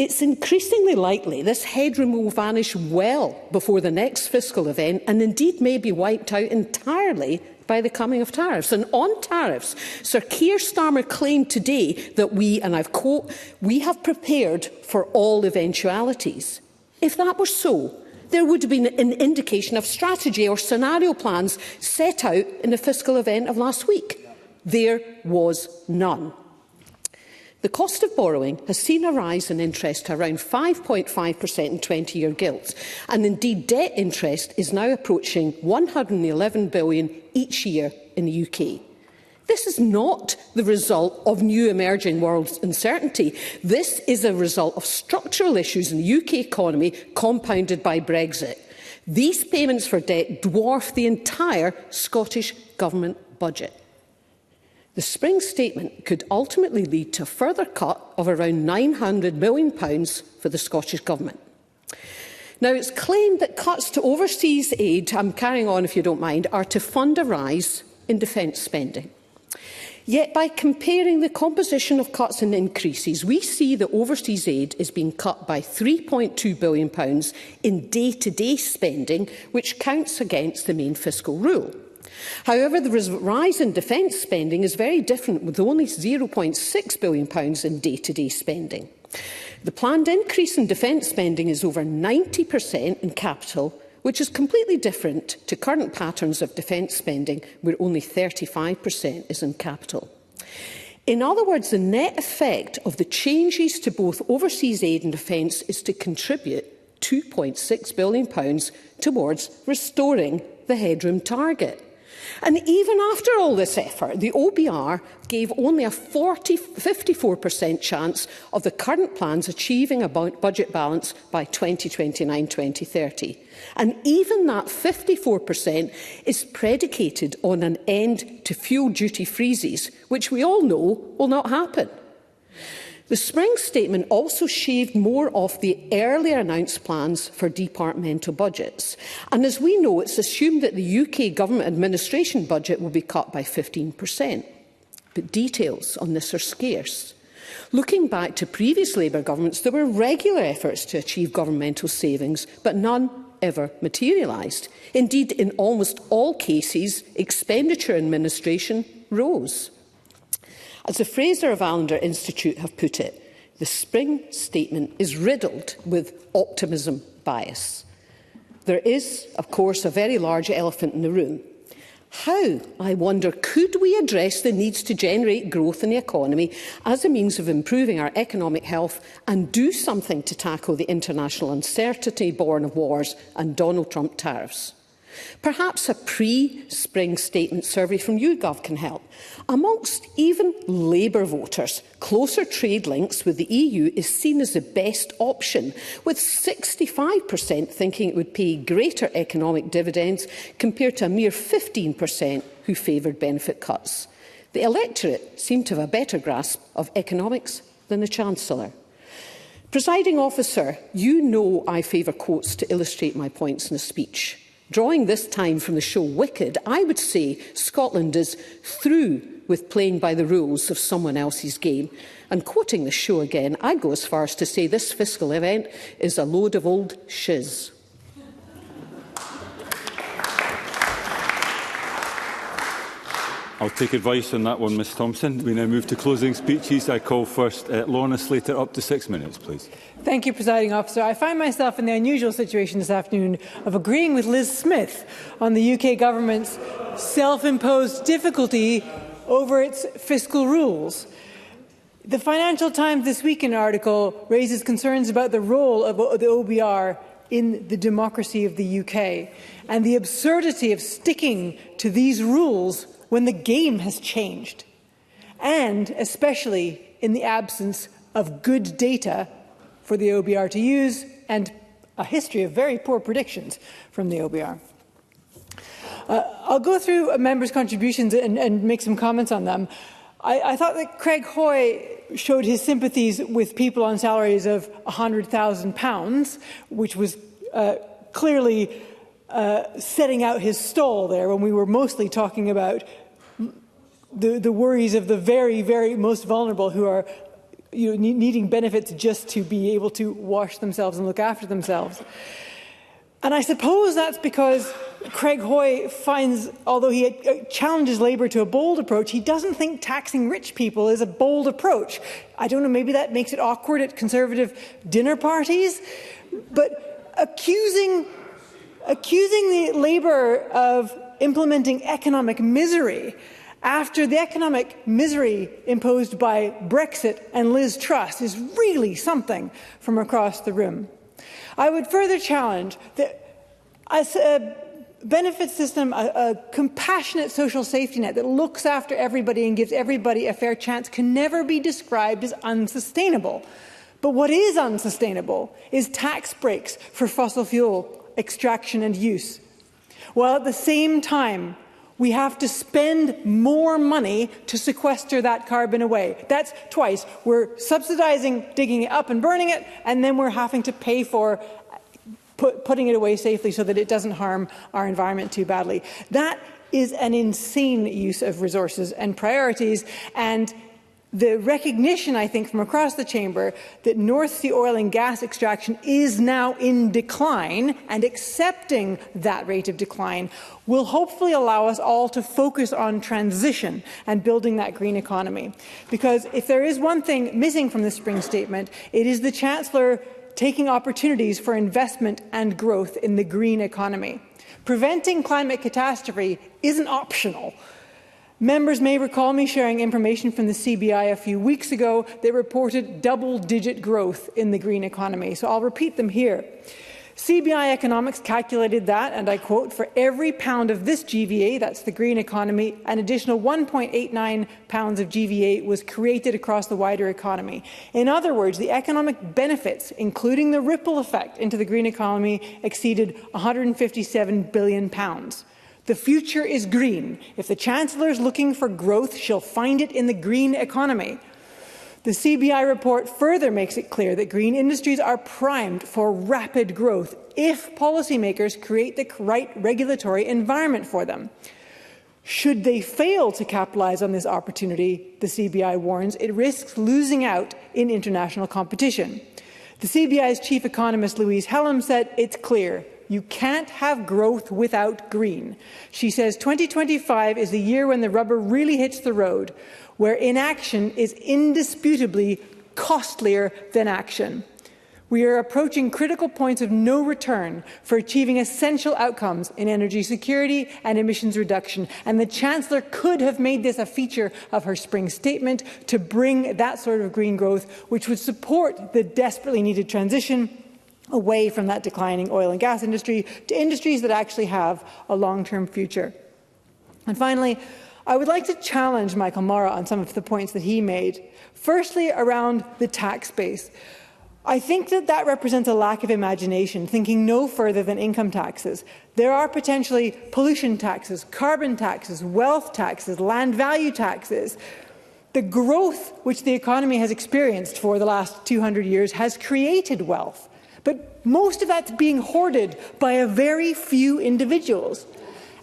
It's increasingly likely this headroom will vanish well before the next fiscal event and indeed may be wiped out entirely by the coming of tariffs. And on tariffs, Sir Keir Starmer claimed today that we, and I quote, "we have prepared for all eventualities." If that were so, there would have been an indication of strategy or scenario plans set out in the fiscal event of last week. There was none. The cost of borrowing has seen a rise in interest to around 5.5% in 20-year gilts, and indeed debt interest is now approaching £111 billion each year in the UK. This is not the result of new emerging world uncertainty. This is a result of structural issues in the UK economy compounded by Brexit. These payments for debt dwarf the entire Scottish Government budget. The spring statement could ultimately lead to a further cut of around £900 million for the Scottish Government. Now, it's claimed that cuts to overseas aid, I'm carrying on if you don't mind, are to fund a rise in defence spending. Yet, by comparing the composition of cuts and increases, we see that overseas aid is being cut by £3.2 billion in day-to-day spending, which counts against the main fiscal rule. However, the rise in defence spending is very different, with only £0.6 billion in day-to-day spending. The planned increase in defence spending is over 90% in capital, which is completely different to current patterns of defence spending, where only 35% is in capital. In other words, the net effect of the changes to both overseas aid and defence is to contribute £2.6 billion towards restoring the headroom target. And even after all this effort, the OBR gave only a 54% chance of the current plans achieving a budget balance by 2029-2030. And even that 54% is predicated on an end to fuel duty freezes, which we all know will not happen. The spring statement also shaved more off the earlier announced plans for departmental budgets. And as we know, it's assumed that the UK government administration budget will be cut by 15%. But details on this are scarce. Looking back to previous Labour governments, there were regular efforts to achieve governmental savings, but none ever materialised. Indeed, in almost all cases, expenditure administration rose. As the Fraser of Allender Institute have put it, the spring statement is riddled with optimism bias. There is, of course, a very large elephant in the room. How, I wonder, could we address the needs to generate growth in the economy as a means of improving our economic health and do something to tackle the international uncertainty born of wars and Donald Trump tariffs? Perhaps a pre-spring statement survey from YouGov can help. Amongst even Labour voters, closer trade links with the EU is seen as the best option, with 65% thinking it would pay greater economic dividends compared to a mere 15% who favoured benefit cuts. The electorate seem to have a better grasp of economics than the Chancellor. Presiding officer, you know I favour quotes to illustrate my points in a speech. Drawing this time from the show Wicked, I would say Scotland is through with playing by the rules of someone else's game. And quoting the show again, I'd go as far as to say this fiscal event is a load of old shiz. I'll take advice on that one, Ms Thompson. We now move to closing speeches. I call first Lorna Slater, up to 6 minutes, please. Thank you, Presiding Officer. I find myself in the unusual situation this afternoon of agreeing with Liz Smith on the UK Government's self-imposed difficulty over its fiscal rules. The Financial Times This Week in an article raises concerns about the role of the OBR in the democracy of the UK and the absurdity of sticking to these rules when the game has changed, and especially in the absence of good data for the OBR to use and a history of very poor predictions from the OBR. I'll go through members' contributions and make some comments on them. I thought that Craig Hoy showed his sympathies with people on salaries of £100,000, which was clearly setting out his stall there when we were mostly talking about the worries of the very, very most vulnerable who are needing benefits just to be able to wash themselves and look after themselves. And I suppose that's because Craig Hoy finds, although he challenges Labour to a bold approach, he doesn't think taxing rich people is a bold approach. I don't know, maybe that makes it awkward at Conservative dinner parties, but accusing the Labour of implementing economic misery after the economic misery imposed by Brexit and Liz Truss is really something from across the room. I would further challenge that a benefit system, a compassionate social safety net that looks after everybody and gives everybody a fair chance can never be described as unsustainable. But what is unsustainable is tax breaks for fossil fuel extraction and use, while at the same time we have to spend more money to sequester that carbon away. That's twice. We're subsidizing digging it up and burning it, and then we're having to pay for putting it away safely so that it doesn't harm our environment too badly. That is an insane use of resources and priorities, and the recognition, I think, from across the chamber that North Sea oil and gas extraction is now in decline, and accepting that rate of decline will hopefully allow us all to focus on transition and building that green economy. Because if there is one thing missing from the Spring Statement, it is the Chancellor taking opportunities for investment and growth in the green economy. Preventing climate catastrophe isn't optional. Members may recall me sharing information from the CBI a few weeks ago that reported double-digit growth in the green economy, so I'll repeat them here. CBI Economics calculated that, and I quote, for every pound of this GVA, that's the green economy, an additional 1.89 pounds of GVA was created across the wider economy. In other words, the economic benefits, including the ripple effect into the green economy, exceeded £157 billion. The future is green. If the Chancellor is looking for growth, she'll find it in the green economy. The CBI report further makes it clear that green industries are primed for rapid growth if policymakers create the right regulatory environment for them. Should they fail to capitalise on this opportunity, the CBI warns, it risks losing out in international competition. The CBI's chief economist, Louise Hellam, said it's clear. You can't have growth without green. She says 2025 is the year when the rubber really hits the road, where inaction is indisputably costlier than action. We are approaching critical points of no return for achieving essential outcomes in energy security and emissions reduction, and the Chancellor could have made this a feature of her Spring Statement to bring that sort of green growth, which would support the desperately needed transition away from that declining oil and gas industry to industries that actually have a long-term future. And finally, I would like to challenge Michael Mara on some of the points that he made. Firstly, around the tax base. I think that represents a lack of imagination, thinking no further than income taxes. There are potentially pollution taxes, carbon taxes, wealth taxes, land value taxes. The growth which the economy has experienced for the last 200 years has created wealth. But most of that's being hoarded by a very few individuals.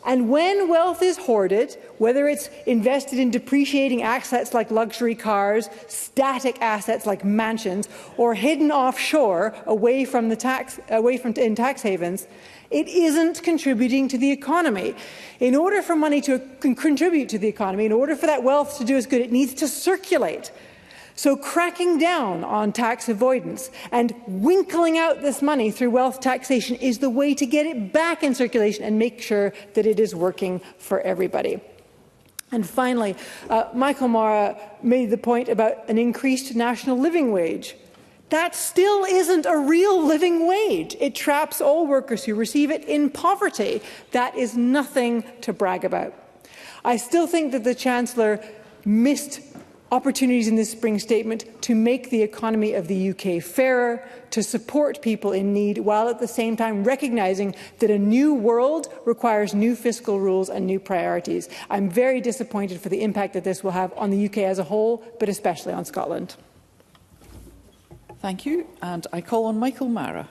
And when wealth is hoarded, whether it's invested in depreciating assets like luxury cars, static assets like mansions, or hidden offshore away from tax havens, it isn't contributing to the economy. In order for money to contribute to the economy, in order for that wealth to do us good, it needs to circulate. So cracking down on tax avoidance and winkling out this money through wealth taxation is the way to get it back in circulation and make sure that it is working for everybody. And finally, Michael Mara made the point about an increased national living wage. That still isn't a real living wage. It traps all workers who receive it in poverty. That is nothing to brag about. I still think that the Chancellor missed opportunities in this Spring Statement to make the economy of the UK fairer, to support people in need, while at the same time recognising that a new world requires new fiscal rules and new priorities. I'm very disappointed for the impact that this will have on the UK as a whole, but especially on Scotland. Thank you. And I call on Michael Mara.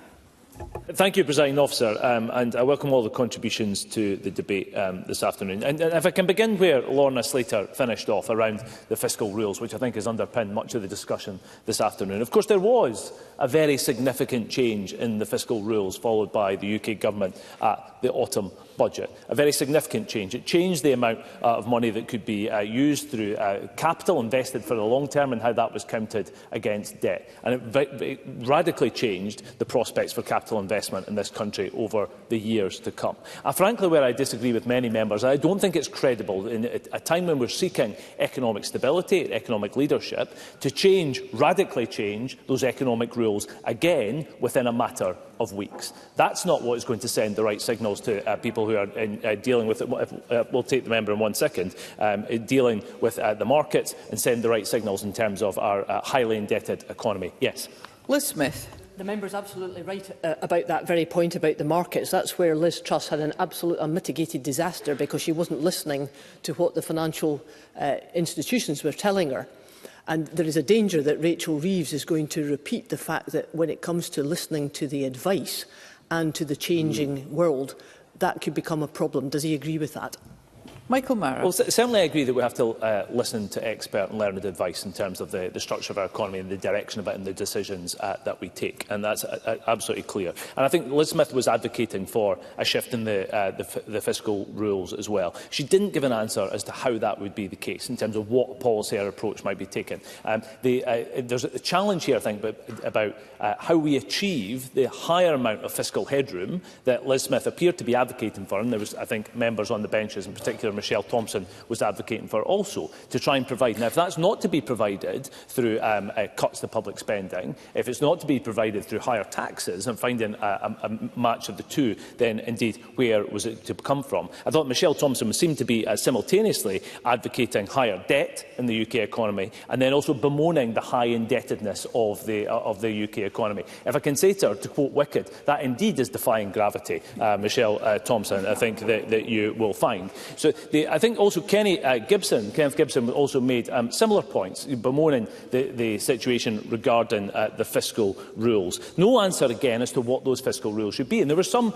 Thank you, Presiding Officer, and I welcome all the contributions to the debate this afternoon. And if I can begin where Lorna Slater finished off around the fiscal rules, which I think has underpinned much of the discussion this afternoon. Of course, there was a very significant change in the fiscal rules followed by the UK Government at the autumn budget. A very significant change. It changed the amount of money that could be used through capital invested for the long term and how that was counted against debt. And it radically changed the prospects for capital investment in this country over the years to come. Frankly, where I disagree with many members, I don't think it's credible in a time when we're seeking economic stability, economic leadership, to radically change those economic rules again within a matter of weeks. That's not what is going to send the right signals to people who are dealing with it. We'll take the member in 1 second. Dealing with the markets and send the right signals in terms of our highly indebted economy. Yes. Liz Smith. The member is absolutely right about that very point about the markets. That's where Liz Truss had an absolute unmitigated disaster, because she wasn't listening to what the financial institutions were telling her. And there is a danger that Rachel Reeves is going to repeat the fact that when it comes to listening to the advice and to the changing world, that could become a problem. Does he agree with that? Michael Mara. Well, certainly I agree that we have to listen to expert and learned advice in terms of the structure of our economy and the direction of it and the decisions that we take. And that's absolutely clear. And I think Liz Smith was advocating for a shift in the fiscal rules as well. She didn't give an answer as to how that would be the case in terms of what policy or approach might be taken. There's a challenge here, I think, about how we achieve the higher amount of fiscal headroom that Liz Smith appeared to be advocating for. And there was, I think, members on the benches, in particular Michelle Thompson, was advocating for also, to try and provide. Now, if that's not to be provided through cuts to public spending, if it's not to be provided through higher taxes and finding a match of the two, then indeed where was it to come from? I thought Michelle Thompson seemed to be simultaneously advocating higher debt in the UK economy and then also bemoaning the high indebtedness of the UK economy. If I can say to her, to quote Wicked, that indeed is defying gravity, Michelle Thompson, I think that you will find. So I think also Kenneth Gibson also made similar points, bemoaning the situation regarding the fiscal rules. No answer again as to what those fiscal rules should be. And there were some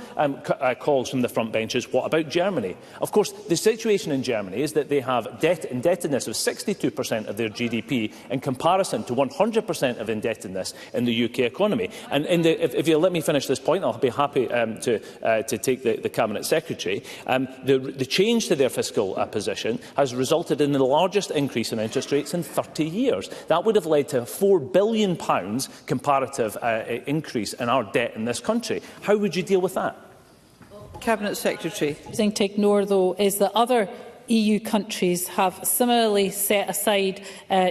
calls from the front benches, what about Germany? Of course, the situation in Germany is that they have indebtedness of 62% of their GDP in comparison to 100% of indebtedness in the UK economy. And if you'll let me finish this point, I'll be happy to take the Cabinet Secretary. The change to their fiscal position has resulted in the largest increase in interest rates in 30 years. That would have led to a £4 billion comparative increase in our debt in this country. How would you deal with that? Cabinet Secretary. The thing to ignore, though, is that other EU countries have similarly set aside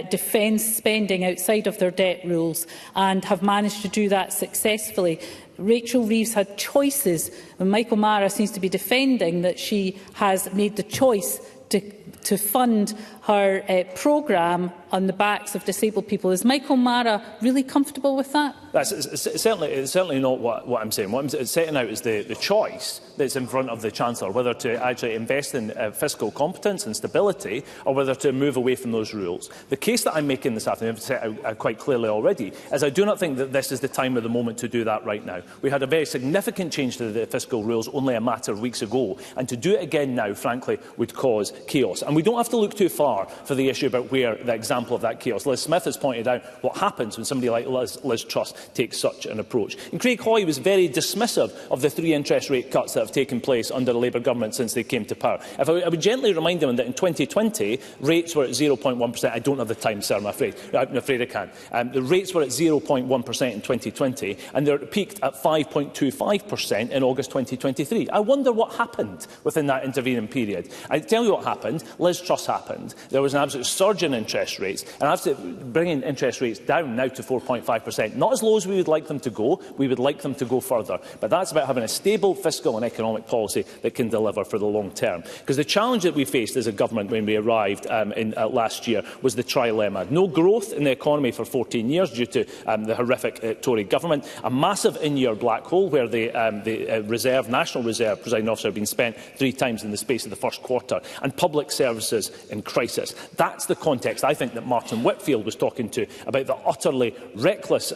defence spending outside of their debt rules and have managed to do that successfully. Rachel Reeves had choices, and Michael Mara seems to be defending that she has made the choice to fund her programme on the backs of disabled people. Is Michael Mara really comfortable with that? That's certainly not what I'm saying. What I'm setting out is the choice that's in front of the Chancellor, whether to actually invest in fiscal competence and stability or whether to move away from those rules. The case that I'm making this afternoon, I've set out quite clearly already, is I do not think that this is the time or the moment to do that right now. We had a very significant change to the fiscal rules only a matter of weeks ago, and to do it again now, frankly, would cause chaos. And we don't have to look too far for the issue about where the example of that chaos. Liz Smith has pointed out what happens when somebody like Liz Truss takes such an approach. And Craig Hoy was very dismissive of the 3 interest rate cuts that have taken place under the Labour government since they came to power. I would gently remind him that in 2020, rates were at 0.1%. I don't have the time, sir, I'm afraid I can't. The rates were at 0.1% in 2020, and they peaked at 5.25% in August 2023. I wonder what happened within that intervening period. I tell you what happened. Liz Truss happened. There was an absolute surge in interest rates, and I have to bring in interest rates down now to 4.5%. Not as low as we would like them to go. We would like them to go further. But that's about having a stable fiscal and economic policy that can deliver for the long term. Because the challenge that we faced as a government when we arrived last year was the trilemma. No growth in the economy for 14 years due to the horrific Tory government. A massive in-year black hole where the National Reserve, Presiding Officer, had been spent 3 times in the space of the first quarter. And public services in crisis. That's the context, I think, that Martin Whitfield was talking to about the utterly reckless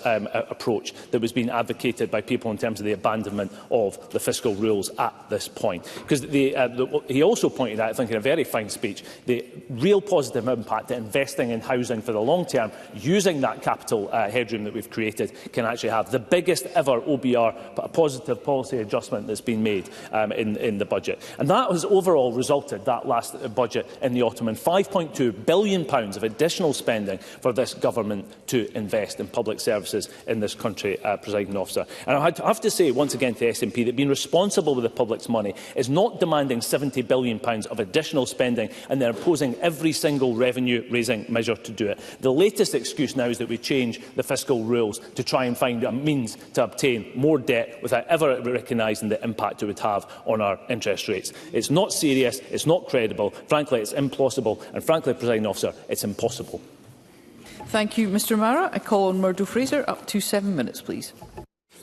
approach that was being advocated by people in terms of the abandonment of the fiscal rules at this point. Because he also pointed out, I think in a very fine speech, the real positive impact that investing in housing for the long term, using that capital headroom that we've created, can actually have. The biggest ever OBR, a positive policy adjustment that's been made in the budget. And that has overall resulted, that last budget in the autumn, in £5.2 billion of additional spending for this government to invest in public services in this country, Presiding Officer. And I have to say once again to the SNP that being responsible with the public's money is not demanding £70 billion of additional spending and then opposing every single revenue-raising measure to do it. The latest excuse now is that we change the fiscal rules to try and find a means to obtain more debt without ever recognising the impact it would have on our interest rates. It's not serious, it's not credible, frankly it's implausible, and frankly, Presiding Officer, it's impossible. Thank you, Mr Mara. I call on Murdo Fraser. Up to 7 minutes, please.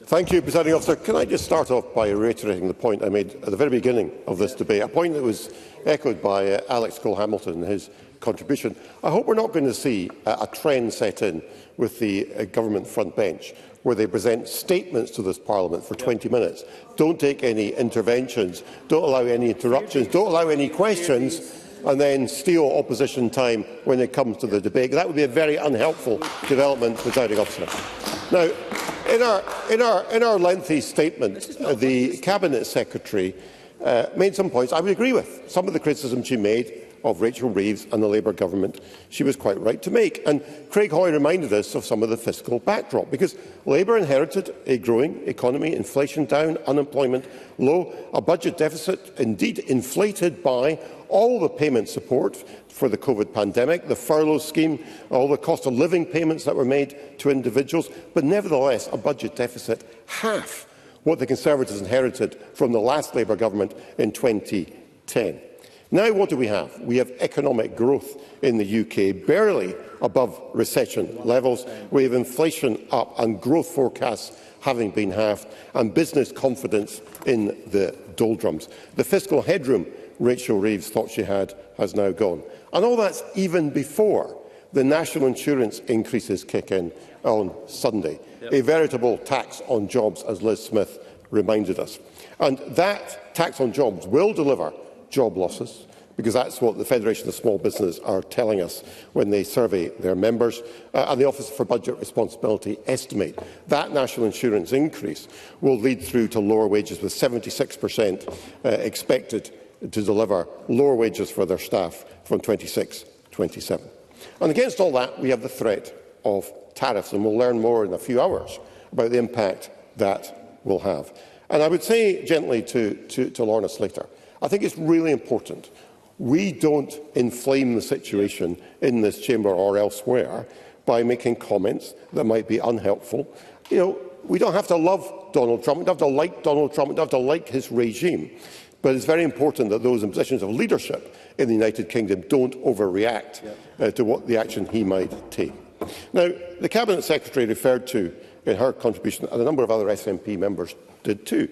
Thank you, Presiding Officer. Can I just start off by reiterating the point I made at the very beginning of this debate, a point that was echoed by Alex Cole-Hamilton in his contribution. I hope we're not going to see a trend set in with the government front bench, where they present statements to this Parliament for 20 minutes, don't take any interventions, don't allow any interruptions, don't allow any questions, and then steal opposition time when it comes to the debate. That would be a very unhelpful development, Presiding Officer. Now, in our lengthy statement, the Cabinet Secretary made some points I would agree with. Some of the criticism she made of Rachel Reeves and the Labour government, she was quite right to make. And Craig Hoy reminded us of some of the fiscal backdrop, because Labour inherited a growing economy, inflation down, unemployment low, a budget deficit indeed inflated by all the payment support for the COVID pandemic, the furlough scheme, all the cost of living payments that were made to individuals, but nevertheless a budget deficit half what the Conservatives inherited from the last Labour government in 2010. Now what do we have? We have economic growth in the UK, barely above recession levels. We have inflation up and growth forecasts having been halved, and business confidence in the doldrums. The fiscal headroom Rachel Reeves thought she had has now gone. And all that's even before the national insurance increases kick in on Sunday. A veritable tax on jobs, as Liz Smith reminded us. And that tax on jobs will deliver job losses, because that's what the Federation of Small Business are telling us when they survey their members. And the Office for Budget Responsibility estimate that national insurance increase will lead through to lower wages, with 76% expected to deliver lower wages for their staff from 26-27. And against all that, we have the threat of tariffs, and we'll learn more in a few hours about the impact that will have. And I would say gently to Lorna Slater, I think it's really important we don't inflame the situation in this chamber or elsewhere by making comments that might be unhelpful. You know, we don't have to love Donald Trump, we don't have to like Donald Trump, we don't have to like his regime. But it's very important that those in positions of leadership in the United Kingdom don't overreact to what the action he might take. Now, the Cabinet Secretary referred to in her contribution, and a number of other SNP members did too.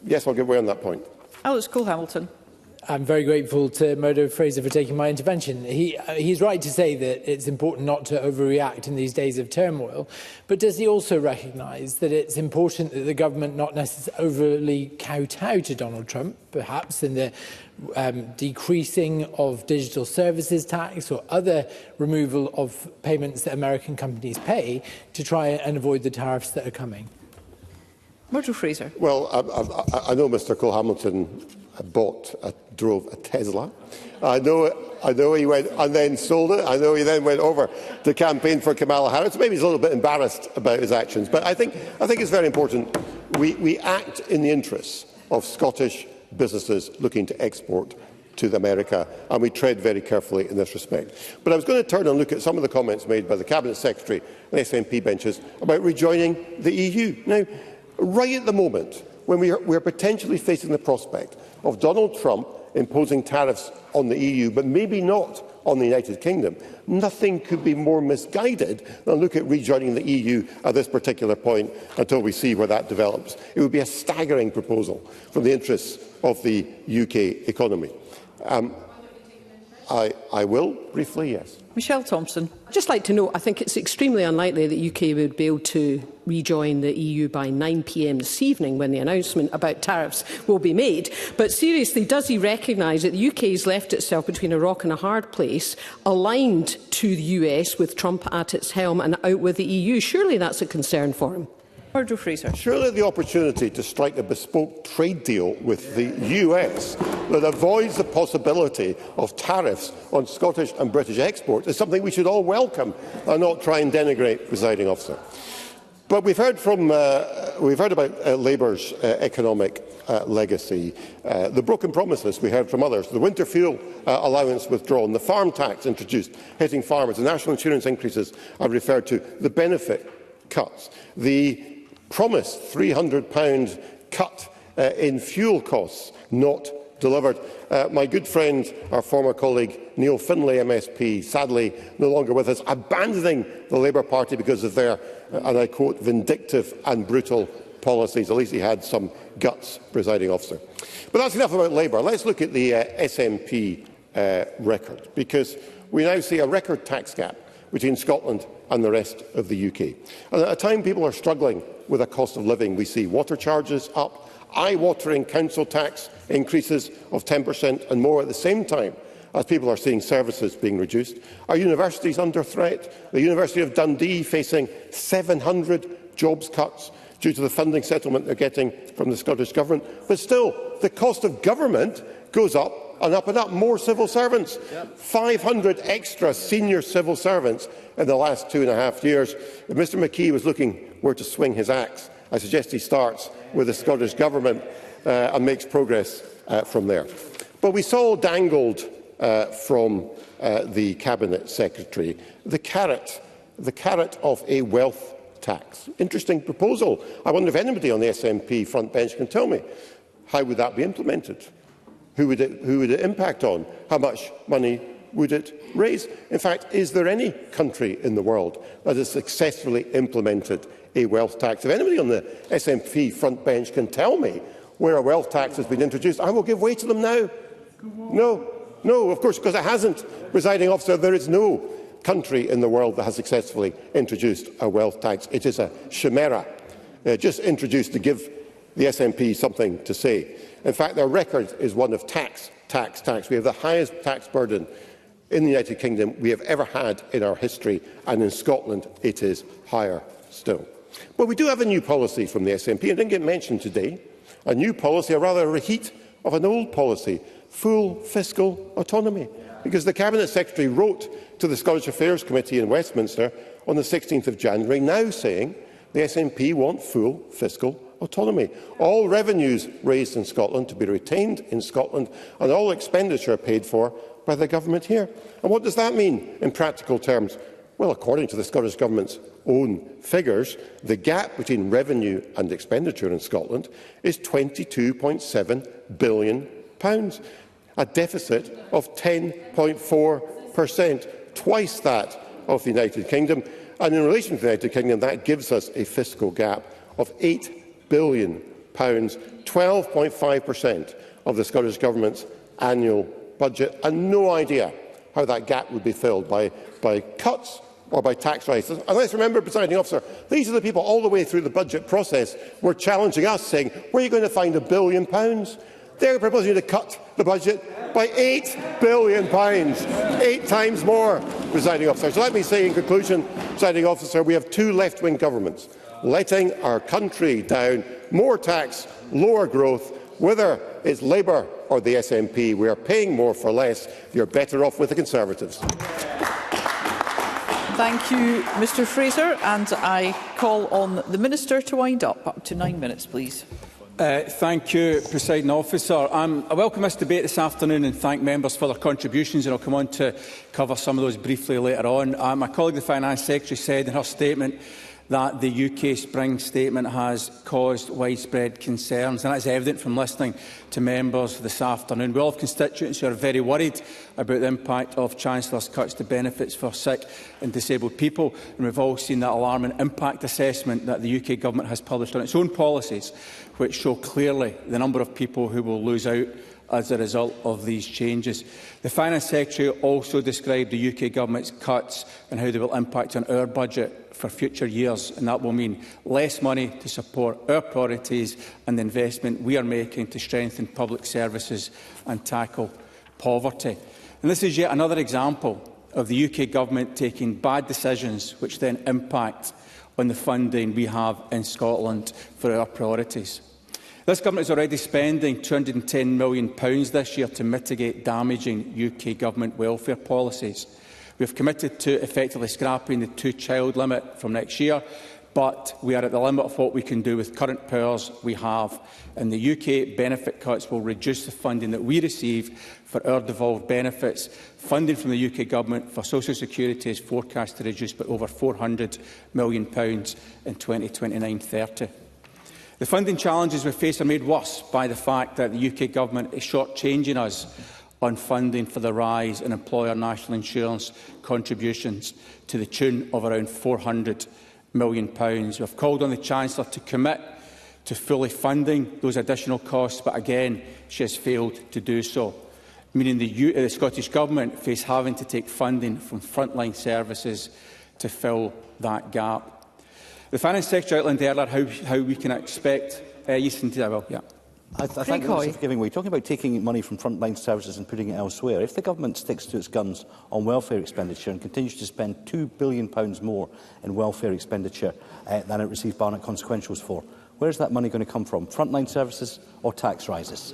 Yes, I'll give way on that point. Alex Cole-Hamilton. I'm very grateful to Murdo Fraser for taking my intervention. He's right to say that it's important not to overreact in these days of turmoil, but does he also recognise that it's important that the government not necessarily overly kowtow to Donald Trump, perhaps in the decreasing of digital services tax or other removal of payments that American companies pay to try and avoid the tariffs that are coming? Murdo Fraser. Well, I know Mr Cole-Hamilton drove a Tesla. I know he went and then sold it. I know he then went over to campaign for Kamala Harris. Maybe he's a little bit embarrassed about his actions, but I think it's very important we act in the interests of Scottish businesses looking to export to America, and we tread very carefully in this respect. But I was going to turn and look at some of the comments made by the Cabinet Secretary and SNP benches about rejoining the EU. Now, right at the moment, when we are potentially facing the prospect of Donald Trump imposing tariffs on the EU, but maybe not on the United Kingdom, nothing could be more misguided than look at rejoining the EU at this particular point until we see where that develops. It would be a staggering proposal from the interests of the UK economy. I will, briefly, yes. Michelle Thompson. I'd just like to know, I think it's extremely unlikely that UK would be able to rejoin the EU by 9 p.m. this evening when the announcement about tariffs will be made. But seriously, does he recognise that the UK has left itself between a rock and a hard place, aligned to the US with Trump at its helm and out with the EU? Surely that's a concern for him. Murdo Fraser. Surely the opportunity to strike a bespoke trade deal with the US that avoids the possibility of tariffs on Scottish and British exports is something we should all welcome and not try and denigrate, Presiding Officer. But we've heard about Labour's economic legacy, the broken promises we heard from others, the winter fuel allowance withdrawn, the farm tax introduced, hitting farmers, the national insurance increases I've referred to, the benefit cuts, the promised £300 cut in fuel costs not delivered. My good friend, our former colleague Neil Findlay MSP, sadly no longer with us, abandoning the Labour Party because of their, and I quote, vindictive and brutal policies. At least he had some guts, Presiding Officer. But that's enough about Labour. Let's look at the SNP record, because we now see a record tax gap between Scotland and the rest of the UK. And at a time people are struggling with a cost of living, we see water charges up, eye-watering council tax increases of 10% and more at the same time as people are seeing services being reduced. Our universities under threat, the University of Dundee facing 700 jobs cuts due to the funding settlement they're getting from the Scottish Government. But still, the cost of government goes up and up and up. More civil servants, 500 extra senior civil servants in the last 2.5 years. If Mr McKee was looking where to swing his axe, I suggest he starts with the Scottish Government and makes progress from there. But we saw dangled from the Cabinet Secretary the carrot of a wealth tax. Interesting proposal. I wonder if anybody on the SNP front bench can tell me how would that be implemented? Who would it impact on? How much money would it raise? In fact, is there any country in the world that has successfully implemented a wealth tax? If anybody on the SNP front bench can tell me where a wealth tax has been introduced, I will give way to them now. No, of course, because it hasn't, Presiding Officer. There is no country in the world that has successfully introduced a wealth tax. It is a chimera, just introduced to give the SNP something to say. In fact, their record is one of tax. We have the highest tax burden in the United Kingdom we have ever had in our history, and in Scotland it is higher still. But we do have a new policy from the SNP, and it didn't get mentioned today. A new policy, or rather a reheat of an old policy, full fiscal autonomy. Because the Cabinet Secretary wrote to the Scottish Affairs Committee in Westminster on the 16th of January, now saying the SNP want full fiscal autonomy. All revenues raised in Scotland to be retained in Scotland, and all expenditure paid for by the government here. And what does that mean in practical terms? Well, according to the Scottish Government's own figures, the gap between revenue and expenditure in Scotland is £22.7 billion, a deficit of 10.4%, twice that of the United Kingdom. And in relation to the United Kingdom, that gives us a fiscal gap of £8 billion, 12.5% of the Scottish Government's annual budget, and no idea how that gap would be filled by cuts or by tax rises. And let's remember, Presiding Officer, these are the people all the way through the budget process were challenging us, saying, where are you going to find £1 billion? They're proposing to cut the budget by £8 billion, 8 times more, Presiding Officer. So let me say in conclusion, Presiding Officer, we have two left-wing governments letting our country down, more tax, lower growth. Whether it's Labour or the SNP, we are paying more for less. You're better off with the Conservatives. Thank you, Mr Fraser, and I call on the Minister to wind up to 9 minutes, please. Thank you, Presiding Officer. I welcome this debate this afternoon and thank members for their contributions, and I'll come on to cover some of those briefly later on. My colleague, the Finance Secretary, said in her statement that the UK Spring Statement has caused widespread concerns, and that is evident from listening to members this afternoon. We all have constituents who are very worried about the impact of Chancellor's cuts to benefits for sick and disabled people, and we've all seen that alarming impact assessment that the UK Government has published on its own policies, which show clearly the number of people who will lose out as a result of these changes. The Finance Secretary also described the UK Government's cuts and how they will impact on our budget for future years, and that will mean less money to support our priorities and the investment we are making to strengthen public services and tackle poverty. And this is yet another example of the UK Government taking bad decisions which then impact on the funding we have in Scotland for our priorities. This Government is already spending £210 million this year to mitigate damaging UK Government welfare policies. We have committed to effectively scrapping the two-child limit from next year, but we are at the limit of what we can do with current powers we have, and the UK benefit cuts will reduce the funding that we receive for our devolved benefits. Funding from the UK Government for social security is forecast to reduce by over £400 million in 2029-30. The funding challenges we face are made worse by the fact that the UK Government is short-changing us on funding for the rise in employer national insurance contributions to the tune of around £400 million. We have called on the Chancellor to commit to fully funding those additional costs, but again she has failed to do so, meaning the Scottish Government face having to take funding from frontline services to fill that gap. The Finance Secretary outlined earlier how we can expect... I thank the Minister for giving way. Talking about taking money from frontline services and putting it elsewhere, if the Government sticks to its guns on welfare expenditure and continues to spend £2 billion more in welfare expenditure than it received Barnett consequentials for, where is that money going to come from? Frontline services or tax rises?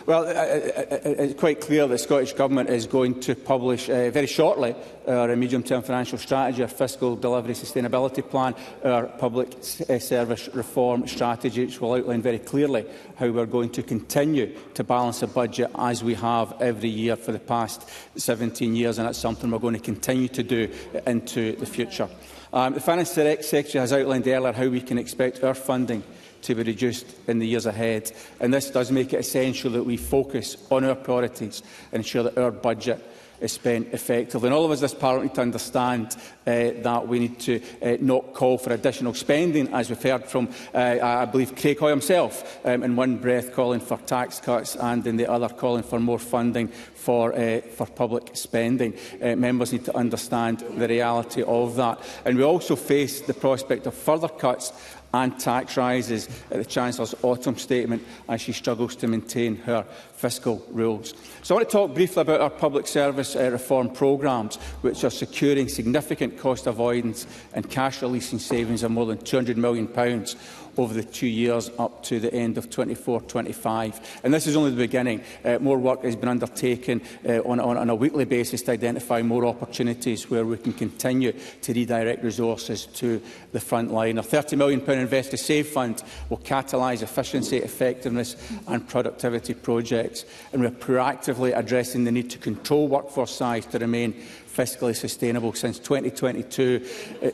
Well, it's quite clear that the Scottish Government is going to publish very shortly our medium-term financial strategy, our fiscal delivery sustainability plan, our public service reform strategy, which will outline very clearly how we are going to continue to balance a budget as we have every year for the past 17 years, and that's something we're going to continue to do into the future. The Finance Secretary has outlined earlier how we can expect our funding to be reduced in the years ahead, and this does make it essential that we focus on our priorities and ensure that our budget is spent effectively. And all of us in this Parliament need to understand that we need to not call for additional spending, as we've heard from, I believe, Craig Hoy himself, in one breath calling for tax cuts and in the other calling for more funding for public spending. Members need to understand the reality of that. And we also face the prospect of further cuts and tax rises at the Chancellor's autumn statement as she struggles to maintain her fiscal rules. So I want to talk briefly about our public service reform programmes, which are securing significant cost avoidance and cash releasing savings of more than £200 million over the 2 years up to the end of 24-25. And this is only the beginning. More work has been undertaken on a weekly basis to identify more opportunities where we can continue to redirect resources to the front line. Our £30 million Invest to Save fund will catalyse efficiency, effectiveness and productivity projects. And we are proactively addressing the need to control workforce size to remain fiscally sustainable. Since 2022,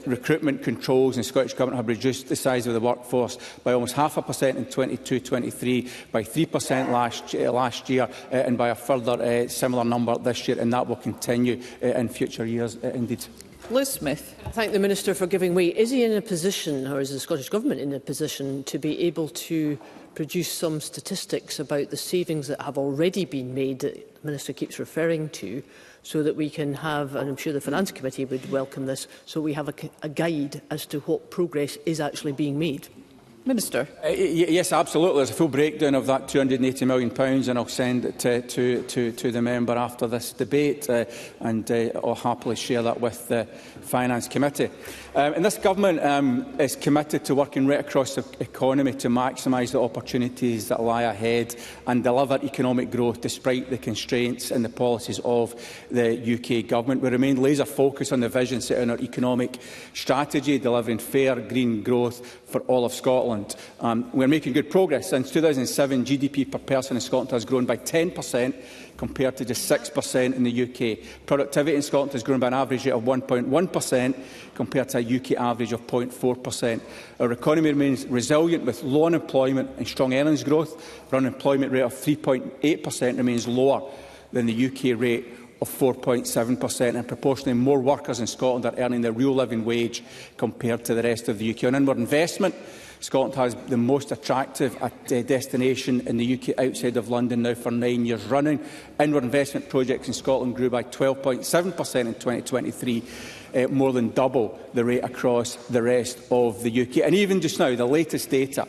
recruitment controls in the Scottish Government have reduced the size of the workforce by almost 0.5% in 22-23, by 3% last year, and by a further similar number this year, and that will continue in future years indeed. Liz Smith. I thank the Minister for giving way. Is he in a position, or is the Scottish Government in a position, to be able to produce some statistics about the savings that have already been made that the Minister keeps referring to, so that we can have, and I'm sure the Finance Committee would welcome this, so we have a guide as to what progress is actually being made? Minister. Yes, absolutely. There's a full breakdown of that £280 million, and I'll send it to the member after this debate, and I'll happily share that with the Finance Committee. And this Government is committed to working right across the economy to maximise the opportunities that lie ahead and deliver economic growth despite the constraints and the policies of the UK Government. We remain laser focused on the vision set in our economic strategy, delivering fair green growth for all of Scotland. We are making good progress. Since 2007, GDP per person in Scotland has grown by 10%, compared to just 6% in the UK. Productivity in Scotland has grown by an average rate of 1.1%, compared to a UK average of 0.4%. Our economy remains resilient with low unemployment and strong earnings growth. Our unemployment rate of 3.8% remains lower than the UK rate of 4.7%, and proportionally more workers in Scotland are earning their real living wage compared to the rest of the UK. On inward investment, Scotland has the most attractive destination in the UK outside of London now for 9 years running. Inward investment projects in Scotland grew by 12.7% in 2023. More than double the rate across the rest of the UK. And even just now, the latest data,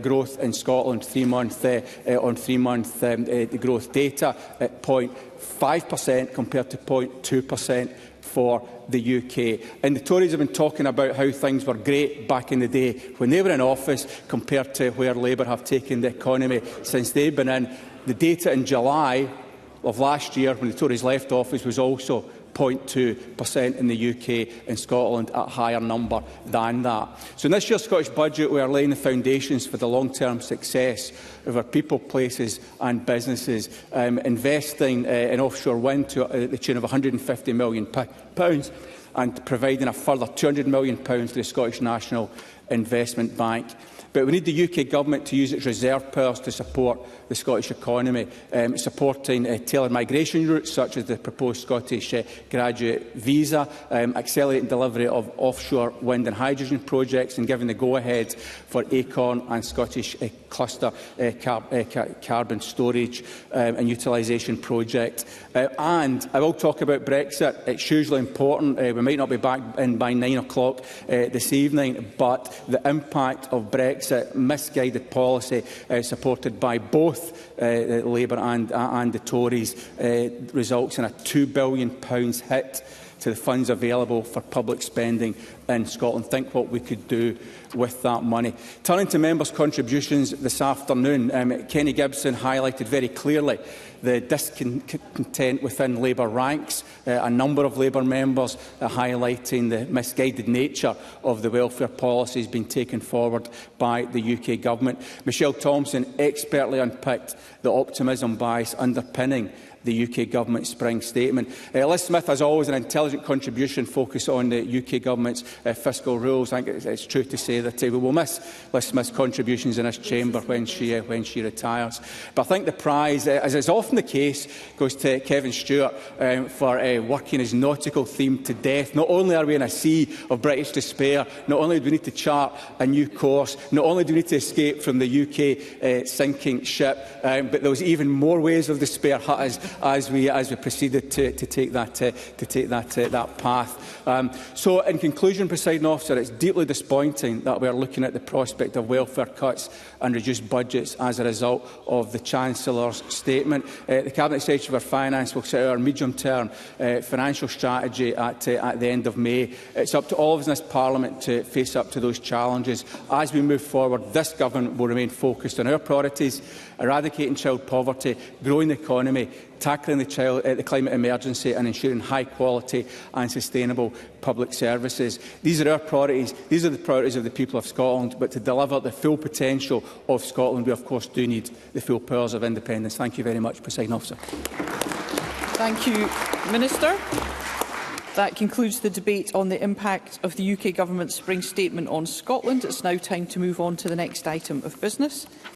growth in Scotland, 3-month on 3-month growth data at 0.5% compared to 0.2% for the UK. And the Tories have been talking about how things were great back in the day when they were in office compared to where Labour have taken the economy since they've been in. The data in July of last year, when the Tories left office, was also 0.2% in the UK, in Scotland at a higher number than that. So in this year's Scottish Budget, we are laying the foundations for the long-term success of our people, places and businesses, investing in offshore wind to the tune of £150 million and providing a further £200 million to the Scottish National Investment Bank. But we need the UK Government to use its reserve powers to support the Scottish economy, supporting tailored migration routes such as the proposed Scottish graduate visa, accelerating delivery of offshore wind and hydrogen projects and giving the go-ahead for Acorn and Scottish cluster carbon storage and utilisation project. And I will talk about Brexit. It's hugely important. We might not be back in by 9 o'clock this evening, but the impact of Brexit, misguided policy supported by both Labour and the Tories, results in a £2 billion hit to the funds available for public spending in Scotland. Think what we could do with that money. Turning to members' contributions this afternoon, Kenny Gibson highlighted very clearly the discontent within Labour ranks. A number of Labour members highlighting the misguided nature of the welfare policies being taken forward by the UK Government. Michelle Thompson expertly unpicked the optimism bias underpinning the UK Government spring statement. Liz Smith, as always, an intelligent contribution focused on the UK Government's fiscal rules. I think it's true to say that we will miss Liz Smith's contributions in this chamber when she retires. But I think the prize, as is often the case, goes to Kevin Stewart for working his nautical theme to death. Not only are we in a sea of British despair, not only do we need to chart a new course, not only do we need to escape from the UK sinking ship, but there was even more waves of despair hit us as we proceeded to take that path. So, in conclusion, Presiding Officer, it's deeply disappointing that we are looking at the prospect of welfare cuts and reduced budgets as a result of the Chancellor's statement. The Cabinet Secretary for Finance will set our medium-term financial strategy at the end of May. It's up to all of us in this Parliament to face up to those challenges. As we move forward, this Government will remain focused on our priorities: eradicating child poverty, growing the economy, tackling the climate emergency and ensuring high-quality and sustainable public services. These are our priorities. These are the priorities of the people of Scotland. But to deliver the full potential of Scotland, we of course do need the full powers of independence. Thank you very much, Presiding Officer. Thank you, Minister. That concludes the debate on the impact of the UK Government's spring statement on Scotland. It's now time to move on to the next item of business.